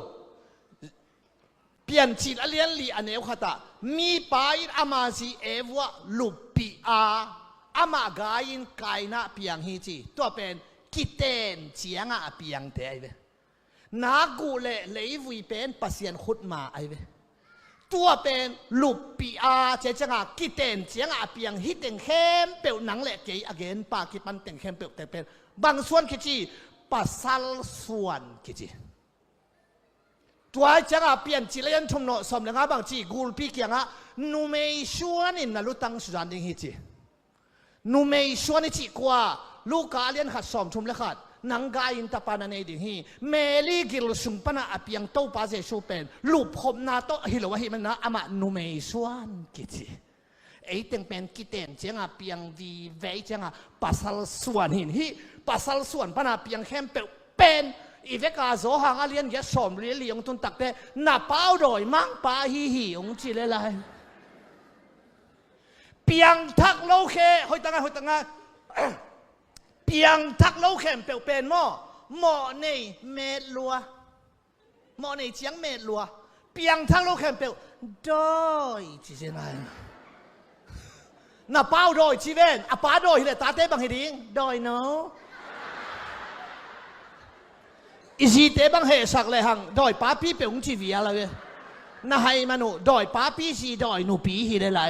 เปลี่ยนจิตอเลียนลีอันเอวขตามีไปอามาซีเอวะลุปีอามาไกยินไกน่ะเปียงฮีจีตัวเป็นกิเตนเจียงอ่ะเปียงเตไอเวนากูเล่เลยวุยเป็นปัสยันขุดมาไอเวตัวเป็นลุปีเจจังอ่ะกิเตนเจียงอ่ะเปียงฮิตเต็งเข้มเปียวหนังเละเกยอเกนปากิปันเต็งเข้มเปียวแต่เป็นบางส่วนคิจีปัสสัลส่วนคิจีตัวจังอ่ะเปลี่ยนจิเลนทุ่มโนสมเลยงาบางจีกูลปีเกียงอ่ะนูเมย์ชวนนี่น่ะรู้ตั้งสุดานดิ้งฮิจีนูเมย์ชวนนี่จีกว่าลูกกาเลียนขัดสมทุ่มเลยขัดนังกายินตาปานันเอดิ้งฮีเมลี่กิลสุงปนะอเปียงโตปาเจชูเป็นลูกผมนาโตฮิโลวะฮิมันนะอามานูเมย์ชวนกิจีไอ้เต็งเป็นกิเตนเจียงอ่ะเปียงวีเวจังอ่ะปัสสัลส่วนหินฮีปัสสัลส่วนปนะเปียงเข้มเป็นอีเวกาโซหางอาเลียนยัดสมเรียลีองตุนตักเตน่าเป้าโดยมังปาฮีองจีเลไลเปียงทักโลเคหอยตังไงเปียงทักโลเคเปลวเป็นหม้อในเมดลัวหม้อในเจียงเมดลัวเปียงทักโลเคเปลวดอยจีเจนไลน่าเป้าโดยจีเวนอาป้าโดยเฮเลตาเต้บังเฮดิงดอยเนาะอีจีเตบังเฮสักเลยหังดอยป้าพี่เปียงจีวีอะไรเว้ยน่าให้มาหนูดอยป้าพี่จีดอยหนูปีฮีได้ไร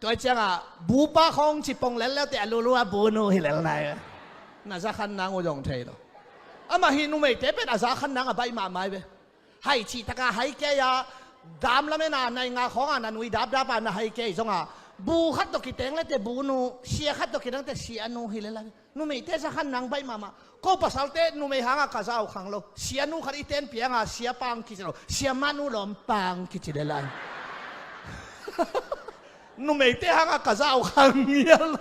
ตัวเจ้าบูป้าของจีปงแล้วแต่รู้ว่าบูนูฮีแล้วไหนน่าจะขันนางอุดงเทโลอามาฮินูไม่เตเป็นอาซาขันนางใบมาไม่เว้ยให้ชีตะกาให้แกยาดามละไม่นานในงาของอันนั้นวิดับปานให้แกจงบูขัดตกิเตงแล้วแต่บูนูเชียขัดตกิตั้งแต่เชียนูฮิแล้วนูไม่เตจะขันนางใบมาก็ภาษาเตนูไม่หางกาซาขังโลเชียนูขัดอีเตนเปียงเชียปังกิจโลเชียมานูลมปังกิจเดลัยนูไม่เตหางกาซาขังเงี้ยโล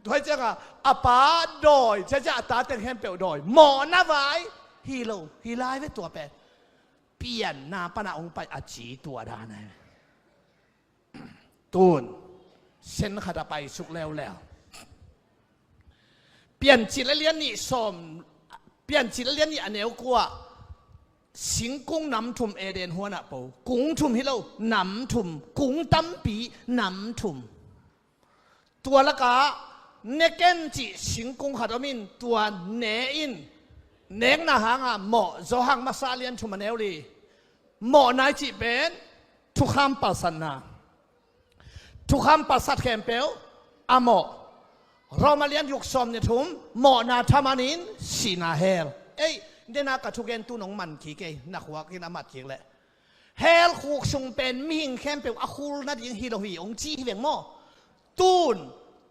ด้วยจังอาป้าดอยจะตาเต็งแฮมเปียวดอยหมอนาไว้ฮีโลฮีไลไว้ตัวเป็ดเปลี่ยนนาปนาองไปอาจีตัวดานตูนเส้นขัดไปสุกแล้วเปลี่ยนจิตเลียนนี่สมเปลี่ยนจิตเลียนนี่อันเดียวกว่าสิงกุ้งน้ำทุ่มเอเดนหัวหน้าปูกุ้งทุ่มฮิโลน้ำทุ่มกุ้งตั้มปีน้ำทุ่มตัวละกะเนเกนจิสิงกุ้งขัดมินตัวเนอินเนงนาหางหมอโจหังมาซาเลียนชุมันเอลลีหมอนายจิเป็นทุกคำปัสสนาทุกคำปัสสัตแคมเปลอะหมอเรามาเลียนยุกสมเนี่ยทุ่มหมอนาธรรมานินสีนาเฮลเอ้ยเดนากระทุกเกนตุนองมันขี้เกยนักวักกินอามัดขี้แหละเฮลคูกชุงเป็นมิงแคมเปลอะคูลนัดยิงฮิโลฮีองจีเวงหมอตูน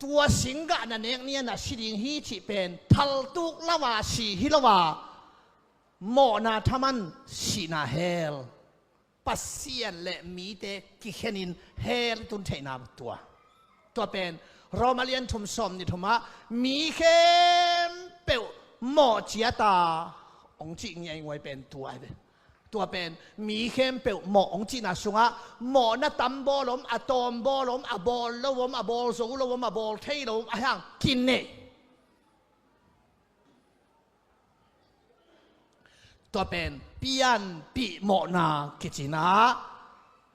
ตัวสิงกะนั่นเองเนี่ยนะสิริงฮีที่เป็นทัลตุกละวาสีฮิลวาโมนาธรรมันสีนาเฮลปัสเซียนและมีเตกิเขนินเฮลตุนเทนามตัวเป็นเรามาเรียนทุมสมนี่ทุมะมีเข้มเปียวโมจีตาองจีเงี้ยไว้เป็นตัวเป็นมีเข้มเปียวโมองจีน่าสุงะโมน่ะตัมบอลมอะตอมบอลมอะบอลลวมอะบอลสูลวมอะบอลเทลมอะยังกินเน่ตัวเป็นเปียนปีโมนากิจินา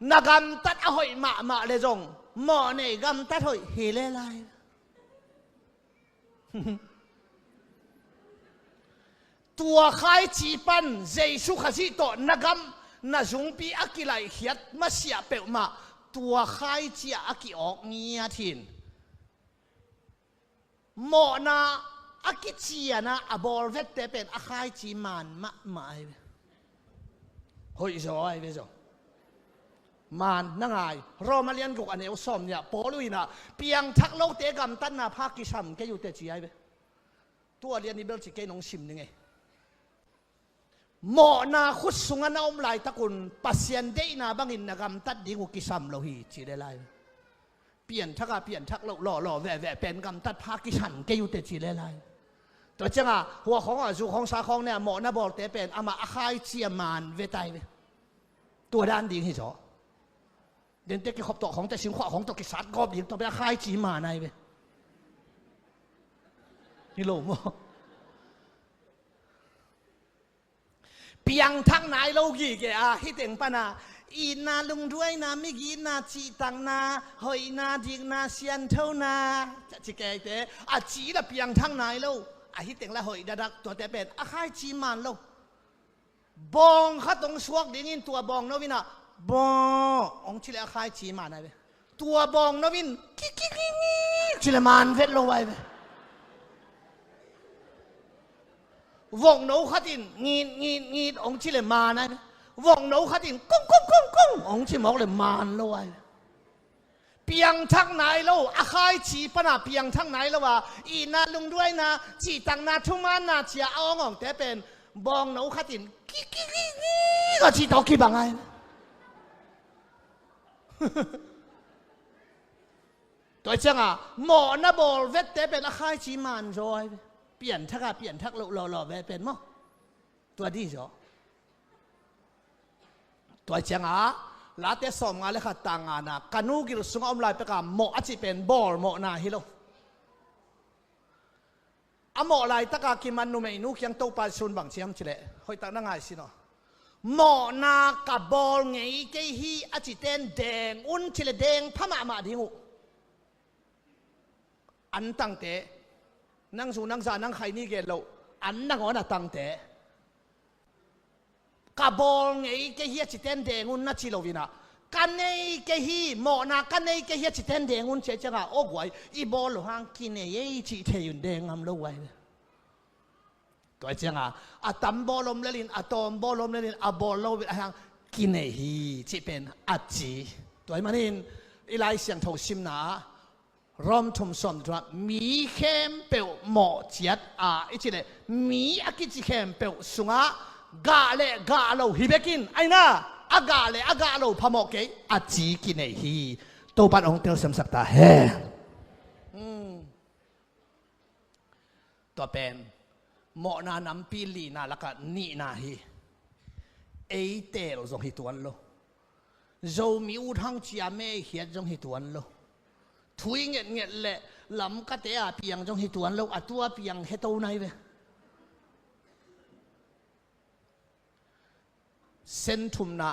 นักการตัดเอาหอยมาเลยจงหมอเนกำตัดหอยเฮเลไลตัวขายจีปันเจสุขสิโตนักำนาจงปีอักิไลเขียดมาเสียเปลมาตัวขายจีอักิออกเงียทินหมอนาอักิจีนะอบอลเวตเตเป็นอักขายจีมันมาเฮ้ยจะว่าไอ้เจ้ามันนั่งไงเรามาเรียนกุกอันเอวสมเนี่ยปอลุยนะเพียงทักโลกเตะกำตันนาภาคกิชัมแกอยู่เตจีไอ้เบตัวเรียนนี่เบลจิเกนองชิมยังไง หมอนาขุดสุงนาอมลายตะกุนปัสยันเดนาบังอินนากำตัดดิงุกิซัมโลหีจีเลไลเปลี่ยนทักเปลี่ยนทักหล่อแหวะเป็นกำตัดพากิฉันเกยุเตจีเลไลตัวจังอ่ะหัวของอ่ะจูของสาของเนี่ยหมอนาบอกแต่เป็นอามาอาคายเชียมานเวไตตัวด้านดิงให้จ่อเดินเตะกิขบตัวของแต่สิงขวาของตัวกิสัตกอบดิงตัวไปอาคายจีมาในเวนี่โลมเปียงทั้งไหนเรากี่แกอ่ะฮิตเองปะนะอีนาลุงด้วยนะไม่กี่นาจีตังนาหอยนาดิงนาเซียนเท่านาจะจีแกเตะอ่ะจีละเปียงทั้งไหนเราอ่ะฮิตเองละหอยดักตัวแต่เป็นอ่ะใครจีมันเราบองเขาต้องสวกดิ้งตัวบองโนวินะบององชิเลอ่ะใครจีมันไงเว้ตัวบองโนวินกิ๊กกิ๊กกิ๊กชิเลมันเวทลงไว้เว้วงโนขัดินงีดองชิเลมานะวงโนขัดินกุ้งองชิมอกเลยมานเลย เปียงทั้งไหนเราอาคายชีปนาเปียงทั้งไหนแล้วว่าอีนาลุงด้วยนะจีตังนาทุมานาเชียเอางแต่เป็นบองโนขัดินกิ๊กก็จีตอกี่บางไงตัวจังอ่ะหมอนาบอลเวทแต่เป็นอาคายชีมันจอยเปลี่ยนทักหล่อเป็นมั้งตัวดีจ้ะตัวจังอ่ะลาเตสอมงานเลยค่ะต่างงานนะกันูกิรสุงอมลายไปกับหมออาจิเป็นบอลหมอนาฮิโลอ่ะหมอลายตะกากิมันนูเมนูเคียงโตปาชุนบังเชียมจิเลหอยตักนั่งไงสิเนาะหมอนากับบอลไงเกฮีอาจิเตนแดงอุ่นจิเลแดงพม่ามาดิงูอันตั้งเตนั่งสูนั่งซานั่งใครนี่เกลโลอันนั่งอ๋อน่ะตั้งเตกับบอลไงเกฮีจิเตนแดงอุ่นนัชิโลวินะกันไงเกฮีหมอนากันไงเกฮีจิเตนแดงอุ่นเชื่อจังอ่ะโอ้ไว้อีบอลห่างกินไงจิเทยุนแดงงามโลไว้ตัวจังอ่ะอะตัมบอลลมเลลินอะตอมบอลลมเลลินอะบอลโลวิห่างกินไงฮีจิเป็นอัจจีตัวมันนี่อีไลเสียงทองซิมนารอมทุมสมตัวมีเข้มเปลวหมอจัดอีจิเลมีอากิจิเข้มเปลวสุงะกาเลกาโลฮิเบกินไอ้น่ะอากาเลอากาโลพมอกเกอาจีกินไอฮีตัวปันองเตียวสมศักตาเฮตัวเป็นหมอนานัมปีลีนาละกันนี่นาฮีเอเตลจงฮิตวันโลโจมีอุทังจีอาเมเฮียจงฮิตวันโลทุยเงี้ยเละลำกะเตะเปียงจงฮิตวันโลอัตัวเปียงเฮโตไนเวเซนทุมนา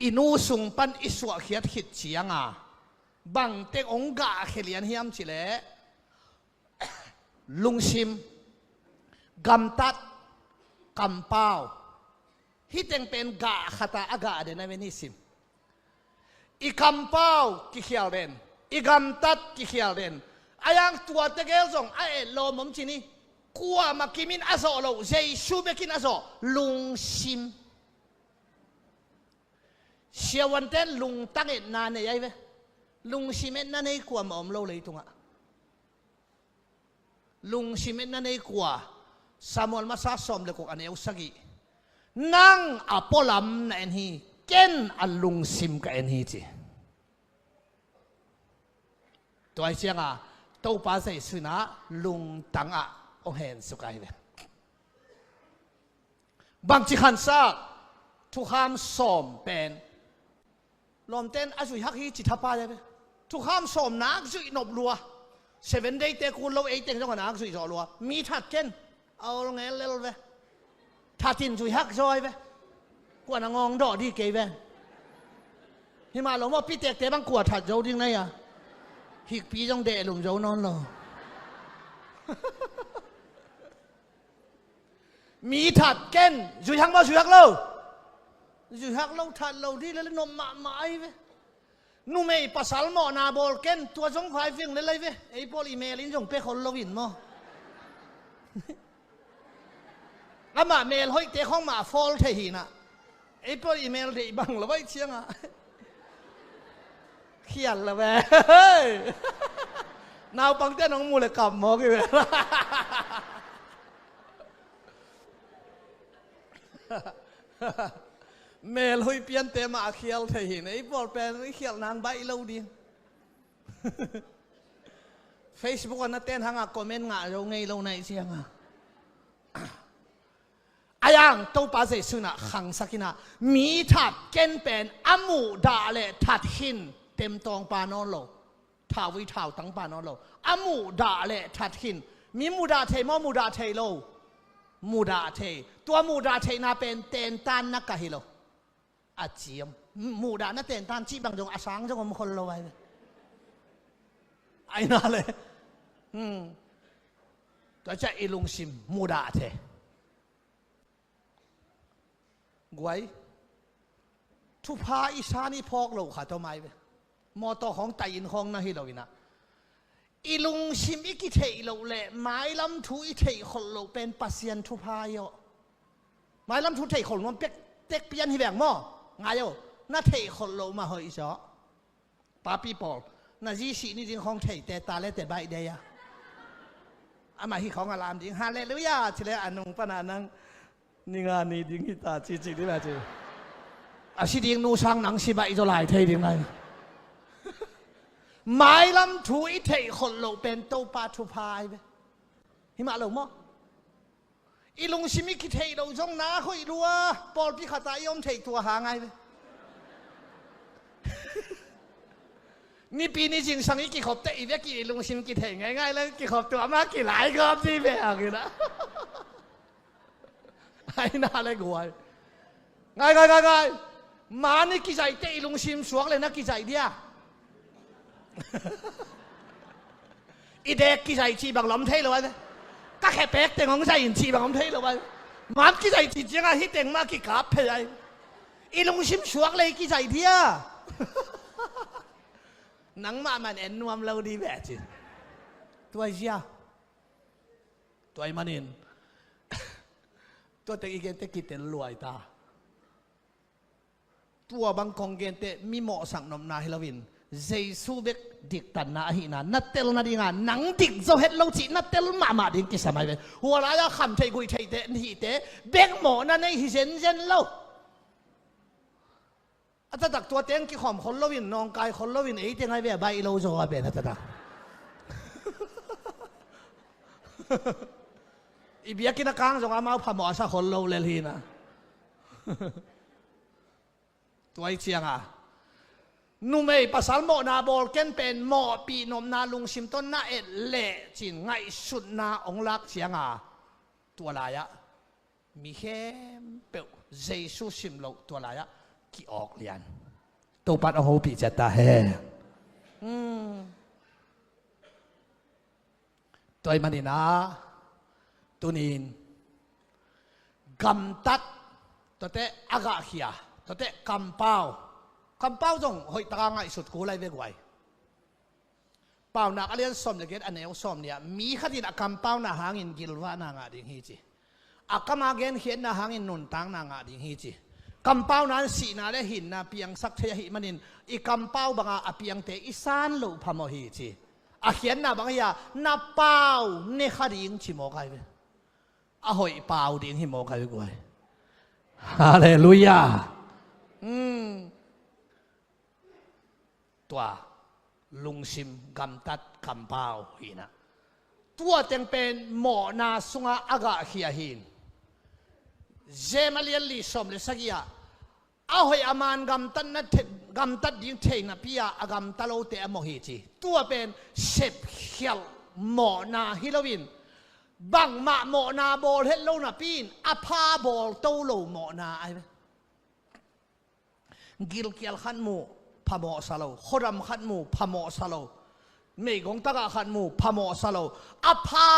อินูสุงปันอิสวะเขียดขิดเฉียงบังเตองกาเขลียนเฮียมจิเลลุงชิมกำตัดกำเป้าฮิตเองเป็นกาขตาอากาเดนเวนิสิมอีกำเป้ากิเขียวเรนอีกำตัดกิเขียวเรนอายังตัวเตเกลซงไอโลมมจินีกัวมากิมินอาโซโลเจชูเบกินอาโซลุงชิมเชียวันเต้นลุงตั้งเอ็ดนานเนี่ยยัยเว้ลุงชิเมนนั่นเองกว่าหมอมโลเลยตรงลุงชิเมนนั่นเองกว่าสามวันมาซาสอมเลยกูอันเอวสกีนั่งอพอลัมนั่นฮีเก่นอันลุงชิมกันฮีจีตัวไอ้เชียงตัวป้าใส่สุนัขลุงตั้งโอเห็นสุกายเว้บางทีขันซากทุกคำสอมเป็นลมเต้นอาจุยฮักฮีจิตทับป้าได้ไหมทุกคำสอมนักจุยนบลัว7 day เตะคุณเรา8 day จังหวะนักจุยจอลัวมีทัดเก่นเอาลงเงี้ยเร็วไปทัดทินจุยฮักจอยไปกว่านังงดอดีเกยไปที่มาหลงว่าพี่เตะเตะบางกวดทัดเจ้าดิ้งไงฮิกปีจงเดะหลุมเจ้านอนหรอมีทัดเก่นจุยฮักมาจุยฮักเราจุยฮักเราทัดเราดีแล้วนมมาไม้เว้นู่ไม่ภาษาหมอนาบอลเก่นตัวจงควายฟิงเลยเว้ไอ้พอลีเมลินจงเป้คนเราวินมั้งอามาเมลห้อยเตะห้องมาฟอลเทียน่ะไอ้พอลีเมลเดบังเราไว้เชียงเขียนละเว้นาวปังเต้น้องมูเลยกลับหมอกี่เว้ เมลหุยเปลี่ยนเตมาเขียวเทหินไอ้บอลเป็นเขียวนางใบเล่าดี Facebook อันนั้นเต้นหางคอมเมนต์งะเราไงเราไหนเสียงอายังตัวป้าเจสุนะขังสักินะมีทัดเกนเป็นอมูดาเลทัดหินเต็มตองปานอนโลท้าวิท้าวตั้งปานอนโลอมูดาเลทัดหินมีมูดาเทมอมูดาเทโลมูดาเทตัวมูดาเทน่าเป็นเตนตันนักกะฮิโลอาเจียมมูดาน่าเตนตันชีบางจงอาสังจงมคนโลไว้ไอ้นั่นเลยตัวจะอิลุงซิมมูดาเทกวยทุพาอิสานีพอกโลขาตัวไม่เว้มอตัวของไตอินของนะฮิโลวินะอิลุงซิมอิกิเทโลเล่ไม้ลำทูอิเทคนโลเป็นปัสเซียนทุพาโยไม้ลำทูเทคนมันเป็กเต็กเปียนที่แบ่งหม้อไงโยน่าเทคนโลมาเฮยจ้ะป้าปีปอลน่าจีสีนี่จริงของเทแต่ตาเล่แต่ใบเดียอามาที่ของอารามจริงฮาเลลูยาเฉลยอันนงปนานังนี่งานนี้จริงที่ตาจริงที่แบบจริงอาชีดิงนูช่างหนังสิบะอิจลายเทดิงไงไม้ลำถุยเทคนโลเป็นโตปาทุพายไปหิมะหลงมั้งอีลุงชิมิกิเทโลจงนาคุยรัวปอลพิขาตายอมเทตัวหาไงไปนี่ปีนี้จริงสังอีกี่ขอบแต่อีเวกี่ลุงชิมกี่เทง่ายๆแล้วกี่ขอบตัวมากกี่หลายขอบที่แบบนี้นะไอ้น่าเลยกวยง่ายมานี่กี่ใจเตะลุงชิมสวกเลยนะกี่ใจเดียอีเด็กกี่ใจชีบังล้อมเทเลยวันก็แค่เป็กแต่ของใจอินชีบังล้อมเทเลยวันมากี่ใจจีจังฮิตเต็งมากี่กับเพลย์อีลุงชิมสวกเลยกี่ใจเดียนังมามันเอ็นนวมเราดีแบบจีตัวเชียตัวไอ้มันเองตัวแต่อีกเกนเตกิเตลวยตาตัวบางกองเกนเตมีหมอสั่งนมนาฮิลวินเจสูเบกดิกตันนาหินานัดเตลนาดิงานนังดิกเจ้าเฮ็ดเราจีนัดเตลมาดิงกิสมัยเวหัวเราะคำเทกุยเทเตนี่เตเบกหมอนั่นในฮิเซนเซนเราอาจจะตักตัวเต็งกี่ขอมคนละวินนองกายคนละวินไอ้เต็งไอ้แบบใบเราโจอาเป็นอาจจะตักอีเบียกินกลางจงอามาพมอสักคนเราเลยทีนะตัวไอ้เชียงอ่ะนุ่มเอ๋ภาษาโมนาบอลเกนเป็นหมอปีนมนาลุงชิมต้นนาเอ็ดเละจินไงสุดนาองลักเชียงอ่ะตัวลายะมีแค่เปิลเจสุชิมโลตัวลายะกี่ออกเรียนตัวปัดเอาหูปีจัดตาแห่ตัวมันนี่นะตัวนี้กำตัดตัวเตะอากาเขียตัวเตะกำเป้าจงหอยตาง่ายสุดกูไล่เวกไว้เป้าหนักเรียนสมเด็จอันนี้สมเนี่ยมีขดินกำเป้าหน้าหางอินกิลวานางาดิงฮีจีอากามาเกนเขียนหน้าหางอินนุนตังนางาดิงฮีจีกำเป้านั้นสีนาเลหินนาเปียงสักเทียหิมันินอีกำเป้าบางอาเปียงเตอิสานลูพามฮีจีอาเขียนนาบางอย่างนาเป้าเนขดิงชิโมกายเวอาหอยเป้าดิงหิโมกายเวกวยฮาเลลูยาตัวลุงชิมกำตัดกำเป้าหินะตัวเต็งเป็นหมอนาสุงอากาเขียหินเจมาเลียนลีสมเลสกี้อาหอยอามานกำตัดนัดกำตัดยิงเทนพิยากำตัดโลเตอโมฮิจีตัวเป็นเชฟเขียวหมอนาฮิโลวินบังมาหมอนาบอลเฮลโลนาปีนอภาบอลโตโลหมอนาไอ้กิลเกียลขันมูพามอซาโลขรำขันมูพามอซาโลเมฆงตะกะขันมูพามอซาโลอภา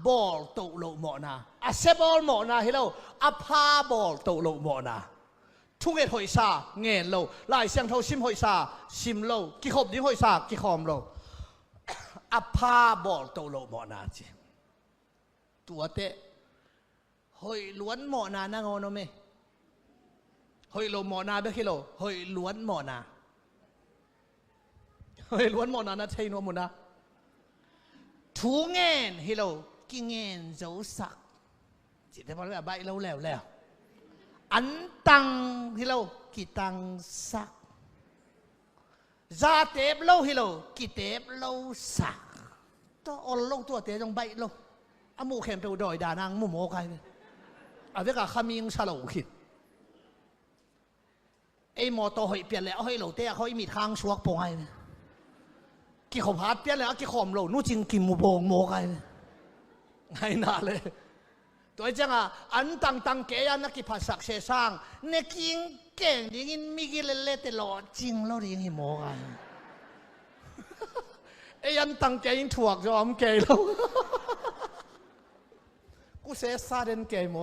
บอลโตโลหมอนาอาเซบอลหมอนาฮิโลอภาบอลโตโลหมอนาทุกเอ็ดหอยซาเงินโลลายเสียงเท่าซิมหอยซาซิมโลกิขบดิ้งหอยซากิขอมโลอภาบอลโตโลหมอนาจีตัวเตะหอยล้วนหมอนานะงอนไหมหอยโลหมอนาเบคิโลหอยล้วนหมอนาหอยล้วนหมอนานะใช่นวมุนะทูเงินฮิโลกิเงินเจ้าสักจิตแต่พอแล้วใบเราแล้ว อันตังฮิโลกิตังสักซาเตบโลฮิโลกิเตบโลสักตัวอลโลตัวเตจงใบโลอามูเข็มเปวดอยดานางมูโมกายเอาเวกาขมิงชาโลขิดไอ้มอโตหอยเปลี่ยนแล้วให้โลเตะเขามีทางชวกปงไงกี่ขมพัดเปลี่ยนแล้วกี่ขมโลนู่จริงกิมมูโบงโมกายไงน่าเลยตัวจังอ่ะอันตังเกียนักกิภาษาเชสางเนกิงเก่งดิ้งมิกิเลเลตลอดจริงเราดิ้งหิโมกันไอ้ยันตังเกียงถ่วงจอมเกยเรากูเสียซาเดนเกยโม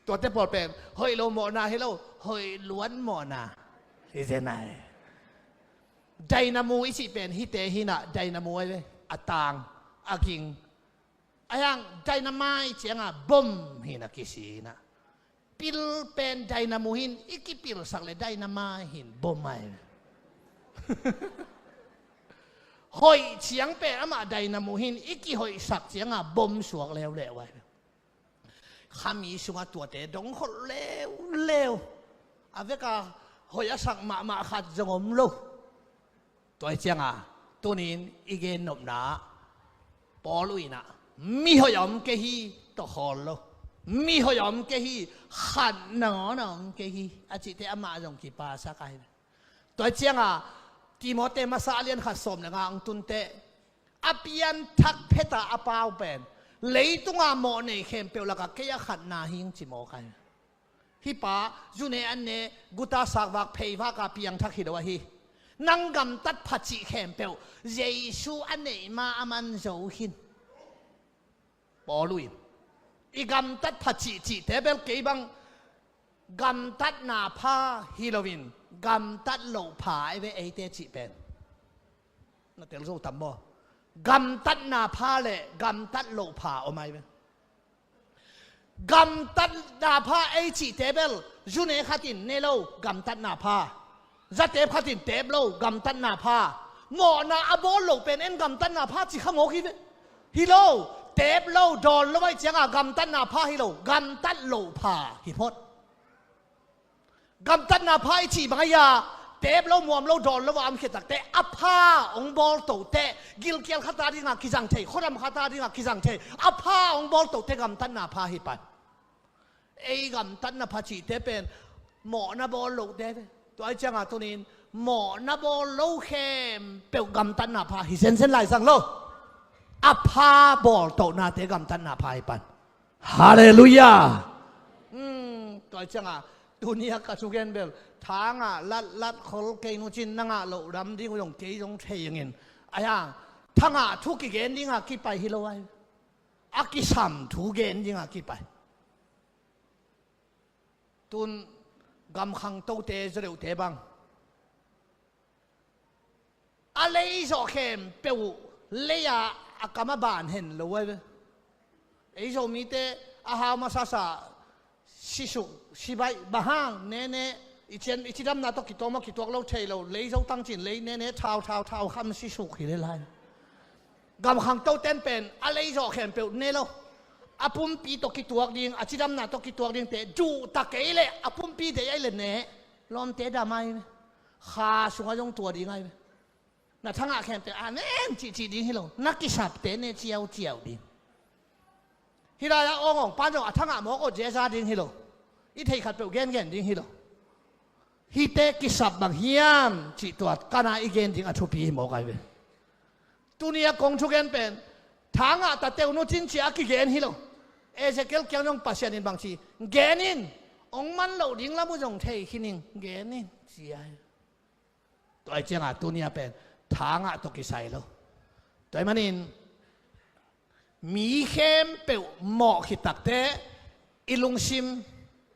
ตัวเตปอดเป็นเฮ้ยเราหมอนาให้เราเฮ้ยล้วนหมอนาเฮ้ยเจนายไดนามูอิสิเป็นฮิเตหินะไดนามูเลยอัตางอากิงอายังไดนามาอิเจียงอ่ะบอมหินะกิสีนะปิลเป็นไดนามูหินอีกิปิลสักเลยไดนามาหินบอมไม่หอยเฉียงเป็นอามาไดนามูหินอีกิหอยสักเจียงอ่ะบอมสวกแล้วไว้ขามีสุงตัวเตะดงคนเลวอาเวกาหอยสักมาขัดจงอมลูตัวเจียงอ่ะตัวนี้อีเกนนบนาปอลุยนะมีหอยอมเกฮีตะคอลโลมีหอยอมเกฮีขัดหนองเกฮีอาจิเตอามาจงกีปาสักไอตัวเจียงอ่ะทีมอเตมาซาเลียนขัดสมงางตุนเตอภิยันทักเพตาอปาวเป็นเลยตุงอาโมเนเข้มเปลกะเกียขัดนาหิงจิโมกันฮิปาจุเนอันเนกุตาสักวักเพย์วักอภิยังทักฮิดวะฮีนังกำตัดพัจิเข้มเปลเยซูอันเนมาอามันโจหินปอลุยอีกำตัดพัจิจิเทเบลเกบังกำตัดนาพาฮิโลวินกำตัดโลผาไอเวเอเตจิเป็นนั่นเตลโซตัมโบกำตัดนาพาเล่กำตัดโลผาเอาไหมเป็นกำตัดนาพาไอจิเทเบลจุเนขัดินเนโลกำตัดนาพาจัดเทปขัดินเทเบลกำตัดนาพาหมอนาอโบโลเป็นเอ็นกำตัดนาพาจิขโมกิเวฮิโลเทปโลดอนแล้วไว้เจียงกำตัดนาพาฮิโลกำตัดโลผาฮิพดกำตัดนาพาไอจิบางยาเทปเราหมวมเราดอนเราว่าอัมเขตักเตะอภาองบอลโตเตะกิลเกียลขัตตาดิงากิจังเทคนรำขัตตาดิงากิจังเทอภาองบอลโตเตะกำตัดนาพาฮิปันไอกำตัดนาพาจิเตเป็นหมอนาบอลโลเตะตัวไอเจ้าตัวนี้หมอนาบอลโลเข้มเปลกำตัดนาพาฮิเซนไหลสังโลอภาบอลโตนาเตะกำตัดนาพาฮิปันฮาเลลูยาตัวไอเจ้าตัวนี้ก็สุเกนเบลทางอ่ะลัดคนเกยนุจินนั่งอ่ะเราดำที่เขาต้องเกยต้องเทยังเงินไอ้ห่าทางอ่ะทุกกิเกนดิ้งอ่ะกี่ไปฮิโลไว้อากิสัมทุกเกนดิ้งอ่ะกี่ไปตุนกำขังโตเตจะเร็วเทบังอะไรจะเข้มเปวเลียอากามาบานเห็นเลยเว้ยไอ้จะมีเตอาหามาซาซาชิสุชิบายบ้างเน่เน่อีเช่นอีที่ดำนาตกิตัวมากิตัวเราเทเราเลยเราตั้งจินเลยเน่เน่เท้าคำชิสุขีเลยไรกำขังโตเต้นเป็นอะไรจะเข้มเปวเน่เราอาปุ่มปีตกิตัวดิ่งอาที่ดำนาตกิตัวดิ่งเตะจูตะเกยเลยอาปุ่มปีเตะไอเลยเน่ลอมเตะดำไมข้าสุขยงตัวดิ่งไงน่ะทั้งอาเข้มเตะอันเน่จีดิ่งให้เรานักกิสับเตะเน่เจียวดิ่งฮิลายาองปั้นจงทั้งอาหมอกเจซาดิ่งให้เราอีเทขัดเปลวเกนดิ่งให้เราฮิเตกิสับบางเฮียมจิตตัวกันอีเกนดิ่งอาชุปีหมอกไอเวตัวนี้กงชุเกนเป็นทางอ่ะแต่เต้าโนจินจีอากิเกนฮิโลเอเจเกลเกี่ยวยงปัสยานินบางทีเกนินองมันเหล่าดิ่งละมุจงเทหินิงเกนินจีไอตัวไอเจ้าตัวนี้เป็นทางอ่ะตกิไซโลตัวมันนินมีเข้มเปลวหมอกขิตักเตอิลุงซิม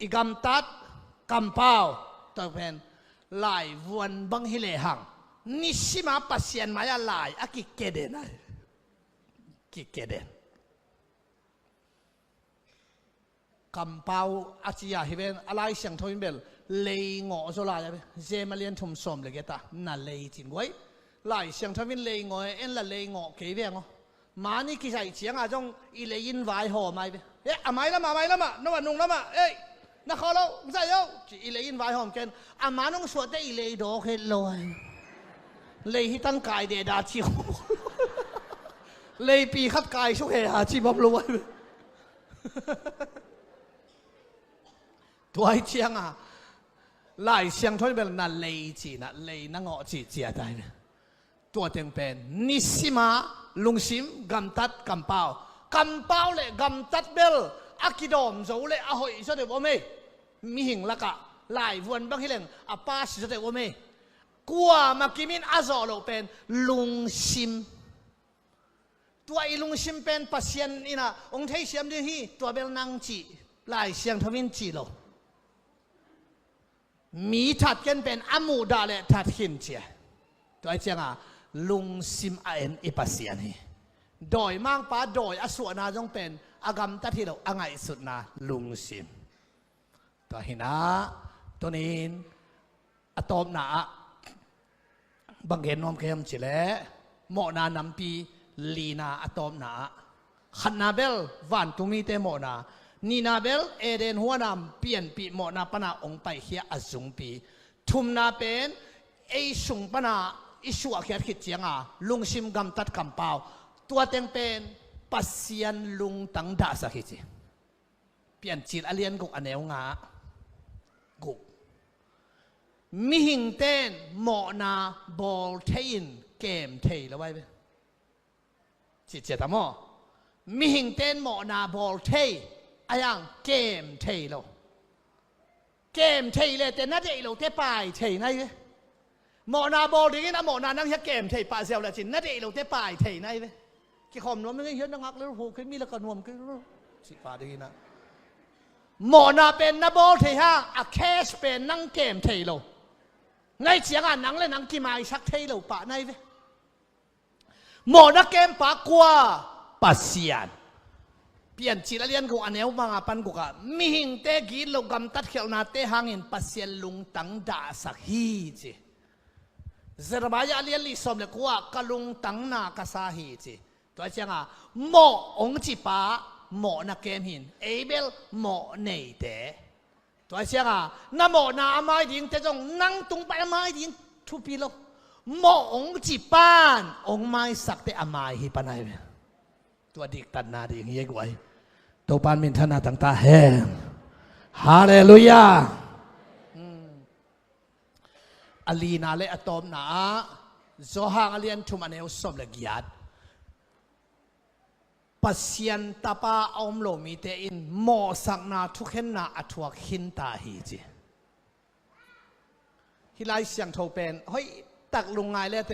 อิกัมตัดกัมเปาตัวเป็นลายวันบังฮิเลหังนิสิมาปัสยานมายาลายอากิเกเดนกิเกเดนกัมเปาอาจิยาฮิเวนอะไรเสียงทวินเบลเลยงอโซลาเจมาเลียนทุ่มสมเลยแกตานั่นเลยจริงไว้ลายเสียงทวินเลยงอเอ็นละเลยงอเกวียงมานี่กิจใจเสียงอาจงอีเลยยินไว้ห่อไม่เป amai lama no wa nung lama na kholo sai yo chi le in vai hom ken ama nong suat te ile do khe loi le hi tan kai de da chi le pi khat kai su he ha chi bom loi tuai chiang à lại xiang thôi bên là lei chỉ na lei na ngọ chỉ chia tai tua tiếng pen nisima lung sim gam tat gam pao le gam tat bel akidom zo le a hoi so de bo me mi hing la ka lại vuan bang hileng a pa si so de bo me kwa makimin azo lo pen lung sim tua i lung sim pen pasien ina ong thei siam de hi tua bel nang chi lại xiang thavin chi loมีถัดกันเป็นอามูดาเลถัดหินเชียตัวไอ้เจ้าลุงซิมเอ็นอิปัสเซียนี่โดยมั่งป้าโดยอสวนาจงเป็นอากรรมตัดที่เราอ่างไอสุดนะลุงซิมตัวหินะตัวนี้อะตอมหนาบางเห็นน้อมเข้มจิเลหมอนานำปีลีนาอะตอมหนาขันนาเบลวันตุมีเตหมอนานีนาเบลเอเดนหัวนำเปลี่ยนปีหมอนาปนาองไปเฮียอสุงปีทุมนาเป็นไอสุงปนาอิชัวเขียดขิดเจียงลุงชิมกำตัดกำเปล่าตัวเต็งเป็นปัสยันลุงตังดาสักทีเปลี่ยนจิตอเลียนกุกอเนวงากุกมิหิงเต้นหมอนาบอลเทนเกมเทแล้วไว้จิตเจตามอมิหิงเต้นหมอนาบอลเทอายังเกมเทโลเกมเทเลยแต่น่าจะอีโลเตปายเทไงเว้หมอนาบอลดีนะหมอนานั่งแค่เกมเทปาเซลละจินน่าจะอีโลเตปายเทไงเว้กี่คอมนวมไม่ได้เยอะนักแล้วโหขึ้นมีแล้วก็นวมขึ้นสิปาดีนะหมอนาเป็นนาบอลเทห้างอะแคสเป็นนั่งเกมเทโลไงเสียงอ่ะนังเลยนังกี่ไม้ชักเทโลปะไงเว้หมอนาเกมปากว่าปัสยานเปลี่ยนจิตเลียนกูอันเอวมาปันกูกะมีหิงเตกีลกำตัดเขียวนาเตหางินปัสยนลุงตังดาสักฮีจีเซรบายาเลียนลิสอมเลกูว่ากะลุงตังนากะสาฮีจีตัวเจ้าหมอองจิปาหมอนักเกมหินเอเบลหมอเนเตตัวเจ้าน้าหมอนาอามายดิงแต่จงนั่งตรงไปอามายดิงทุปีโลหมอองจิปานองไม้สักเตอามายฮีปานายตัวดิกตันนาดิงเยกไว้ตัวปานมินทนาต่างตาแห่ฮาเลลูยาอลีนาเลอะตอมนาโซฮางอเลียนทุมันเอวสมเลกิยัดปัสยันตาปาอมโลมีเตอินหมอสักนาทุกเห็นนาอัตวกหินตาฮีจีฮิไลเสียงโทเป็นเฮ้ยตักลงไงเลยเต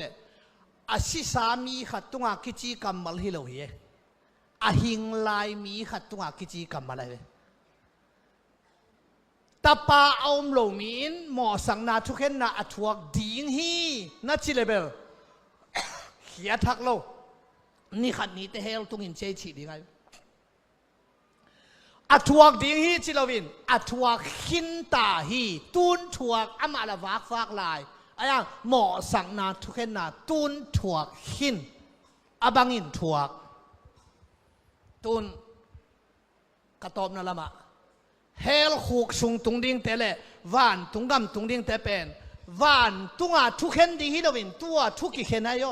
อาชิสามีขัดตุงอากิจิกรรมมัลฮิโลเฮอาหิงลายมีขัดตุงอากิจิกรรมอะไรตาปาอมโลมีนหมอสังนาทุกเห็นนาอัตวกดิ่งฮีนัดจิเลเบลเขียทักโลนี่ขัดนี้แต่เฮลตุงอินเจชีดีไงอัตวกดิ่งฮีจิลวินอัตวกหินตาฮีตุนถวกอามาลาวากฟากลายอะไรหมอสังนาทุกเห็นนาตุนถวกหินอบังอินถวกตุนกระตอบนั่นละมะเฮลขุกสุงตุงดิ้งเตเลวานตุงกำตุงดิ้งเตเป็นวานตุงอาทุกเห็นดีฮิโดวินตัวทุกกิเห็นายโย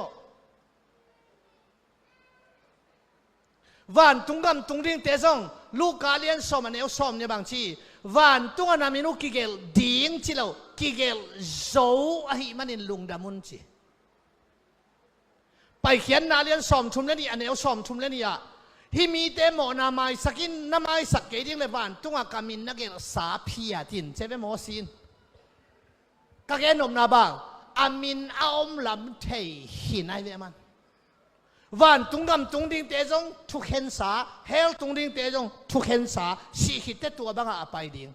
วานตุงกำตุงดิ้งเตซงลูกกาเลียนสอมันเอวสอมเนี่ยบางทีวานตุงอานามินุกิเกลดิ้งจิโลกิเกลโซอหิมันอินลุงดามุนจีไปเขียนนาเลียนสอมชุมเลนี่อันเอวสอมชุมเลนี่อะที่มีเตโมนาไมสกินนาไมสักเกดิ้งเลวานตุงอากามินนักเกลสาพิยาตินเซเวโมซินกะเกนมนาบางอามินอาอมลำเทหินไอเวมันวานตุงกำตุงดิ้งเตจงทุกเห็นสาเฮลตุงดิ้งเตจงทุกเห็นสาสิหิตเตตัวบังอาไปดิ้ง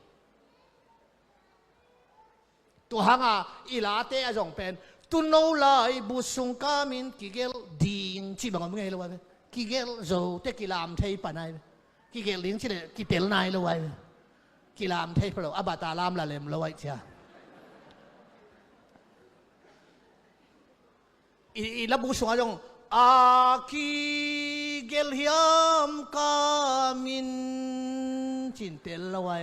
ตัวหางอาอีลาเตอจงเป็นตุนโนไลบุสุงกามินกิเกลดิ้งที่บังมึงไงรู้ไหมกิเกลโจเตกิลามเทยปานายกิเกลลิงชิเลกิเตลนายรู้ไว้กิลามเทยพระอับตาลามละเลมรู้ไว้เชียอีระบุสงจงอากิเกลฮิมกามิน จินเตลละไว้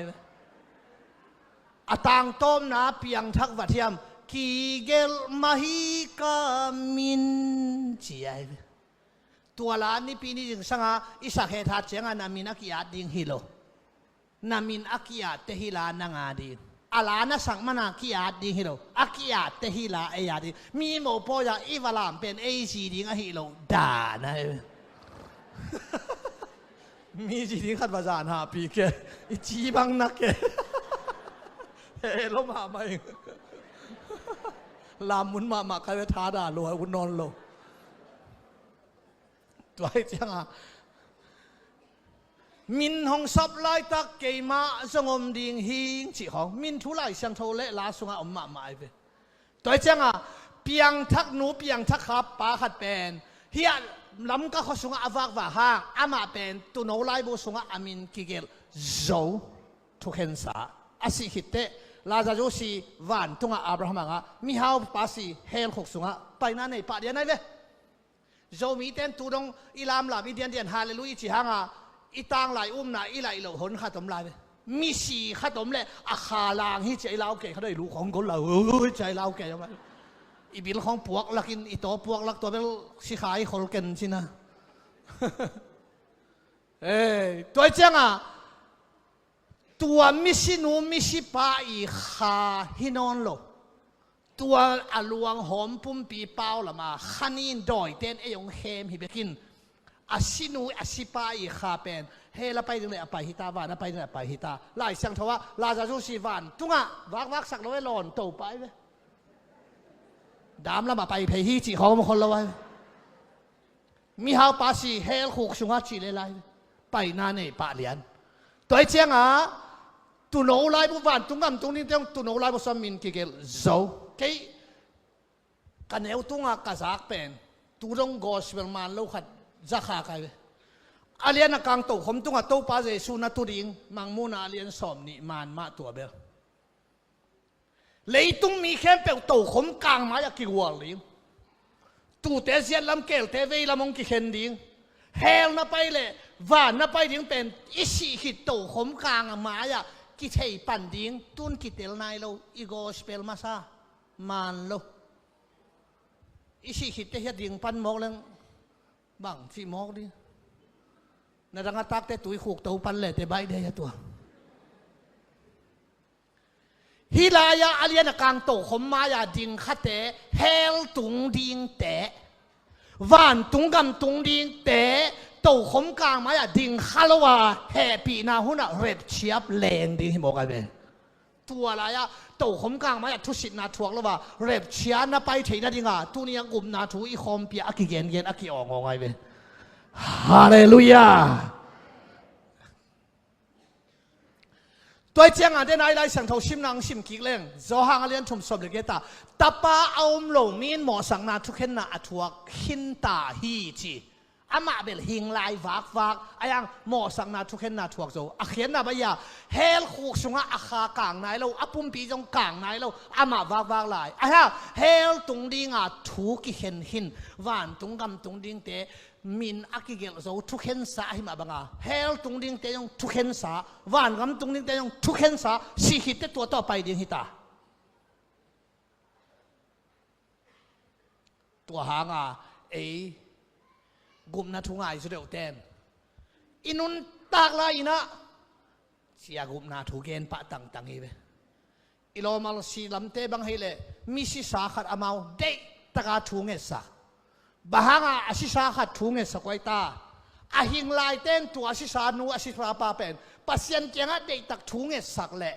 อตางต้มนาเปียงทักวัดเทียมกีเกลมาฮิกามินจีไอตัวล้านนี่ปีนี้จึงสังหาอิสักเหตุหัดเสียงนามินอากิยาดิงฮิโลนามินอากิยาเตฮิลานางาดิอาลานะสังมานากิยาดิงฮิโลอากิยาเตฮิลาเอียดิมีโมโปยาอีวาลามเป็นเอซีดิงฮิโลด่านะมีจีดิงขัดภาษาหาปีเกอีจีบังนักเกเฮ้ลมหาไม่ลามมุนมาใครไปท้าด่าโลให้คุณนอนโลตัวไอ้เจ้ามินหงซับไล่ตักเกยมาสงมดิ่งหิงจีของมินทุไลเสียงโทเละลาสุงอมมาไม่ไปตัวไอ้เจ้าเปียงทักหนูเปียงทักขับปาขัดเป็นเฮียล้ำก็เขาสุงอวากว่าห้างอามาเป็นตุนเอาไล่บุสุงอามินกิเกลโจทุกเห็นสาอาศิหิตเตลาจาโจสีวันตุงอับราฮัมงะมีฮาวปาสีเฮลขกสุงะไปนั่นในป่าเดียนไหนเว้โจมีเต้นตูดงอิลามลาบิเดียนเดียนฮาเลลูยาจีฮังะอีตางไหลน่ะอีไหลเหลาหนขัดตมลายเว้มีสีขัดตมเลยอาคาลางฮิใจเล่าเกะเขาได้รู้ของคนเราใจเล่าเกะยังไงอีบิลของพวกลักกินอีตัวพวกลักตัวเป็นสิขายคนกันสินะตัวเจ้าตัวมิสินูมิสิปาอีขาฮินอนโลตัวอลวงหอมปุ่มปีเป้าละมาขันินดอยเต้นยงเฮมฮิเบกินอาสินูอาสิปาอีขาเป็นเฮละไปถึงเลยไปฮิตาวานไปถึงเลยไปฮิตาไล่สังทว่าลาจารุสีวานตุงะวักสักร้อยหลอนโตไปเลยดามละมาไปเพฮีจีของมันคนละไว้มีฮาวปาสีเฮลขุกสุงาจีเลยไล่ไปนาเนปะเลียนตัวเจ้าตุนเอาไล่บุวันตุงกำตุงนี้ตุนเอาไล่บุษมินกิเกลโจเกยกันเอวตุงกะซักเป็นตุรงกอสเวลมันลูกขัดจักขาใครอาเลียนกังโตขมตุงโตปาเจสุนัตุริงมังมูนาอาเลียนสอมนิมันมาตัวเบลเลยตุงมีแค่เปลวโตขมกลางมาอยากกิวอลิงตูเตเซียนลำเกลเทวีลำมงกิเคนดิงเฮลน่ะไปเลยว่าน่ะไปดิงเป็นอิสิหิตโตขมกลางมาอยากกิเทยปันดิงตุนกิเตลนายโลอีโกสเปลมาซามันโลอิสิหิตเตเฮดิงปันมอกเลงบังที่มอกดินาดังตักเตตุยขูกเตาปันเลยแต่ใบเดียตัวฮิลายาอาเลียนกางโตขมมายาดิงขัดเตเฮลตุงดิงเตวานตุงกำตุงดิงเตโตขมกลางมายาดิงฮาลวาแฮปีนาหุนะเร็บเชียบแรงดิงที่บอกกันเป็นตัวอะไรอะโตขมกลางมายาทุสิตนาทวกแล้วว่าเร็บเชียน่ะไปเถียนดิงอ่ะตัวนี้ยังกุมนาทูอีคอมเปียอักเกนเกนอักเกออกไงเป็นฮาเลลูยาตัวเจ้าอ่ะเดินไล่สังทชิมนางชิมกิกเล่งโจฮังเลียนทุ่มสมเด็จตาตาป้าเอาหลงมีนหมอสังนาทุกเห็นนาอัตวกหินตาฮีจีอามาเบลหิงไลวักอายังหมอสังนาทุกเห็นนาทวกโจอาเขียนนาบยาเฮลคูกสุงอาคากลางไหนเราอาปุ่มปีจงกลางไหนเราอามาวักหลายอาฮะเฮลตุงดิงอาทุกเห็นหินวันตุงกำตุงดิงเตมินอักกิเกลโจทุกเห็นสาหิมาบังอาเฮลตุงดิงเตยงทุกเห็นสาวันกำตุงดิงเตยงทุกเห็นสาสิหิตเตตัวต่อไปดิงหิตาตัวหางกุมนาทุงไอสุดเดียวเต้นอินุนตากลายนะเสียกุมนาทุเกนปะตังอีเวอิโลมาลสีลำเตบังเฮเลมิสิสาขัดอามาวเดตกาทุงเอสะบางอาศิสาขัดทุงเอสะไว้ตาอาหิงลายเต้นตัวอาศิสานูอาศิสาปาเป็นปัสยันเกียงเดตักทุงเอสักแหละ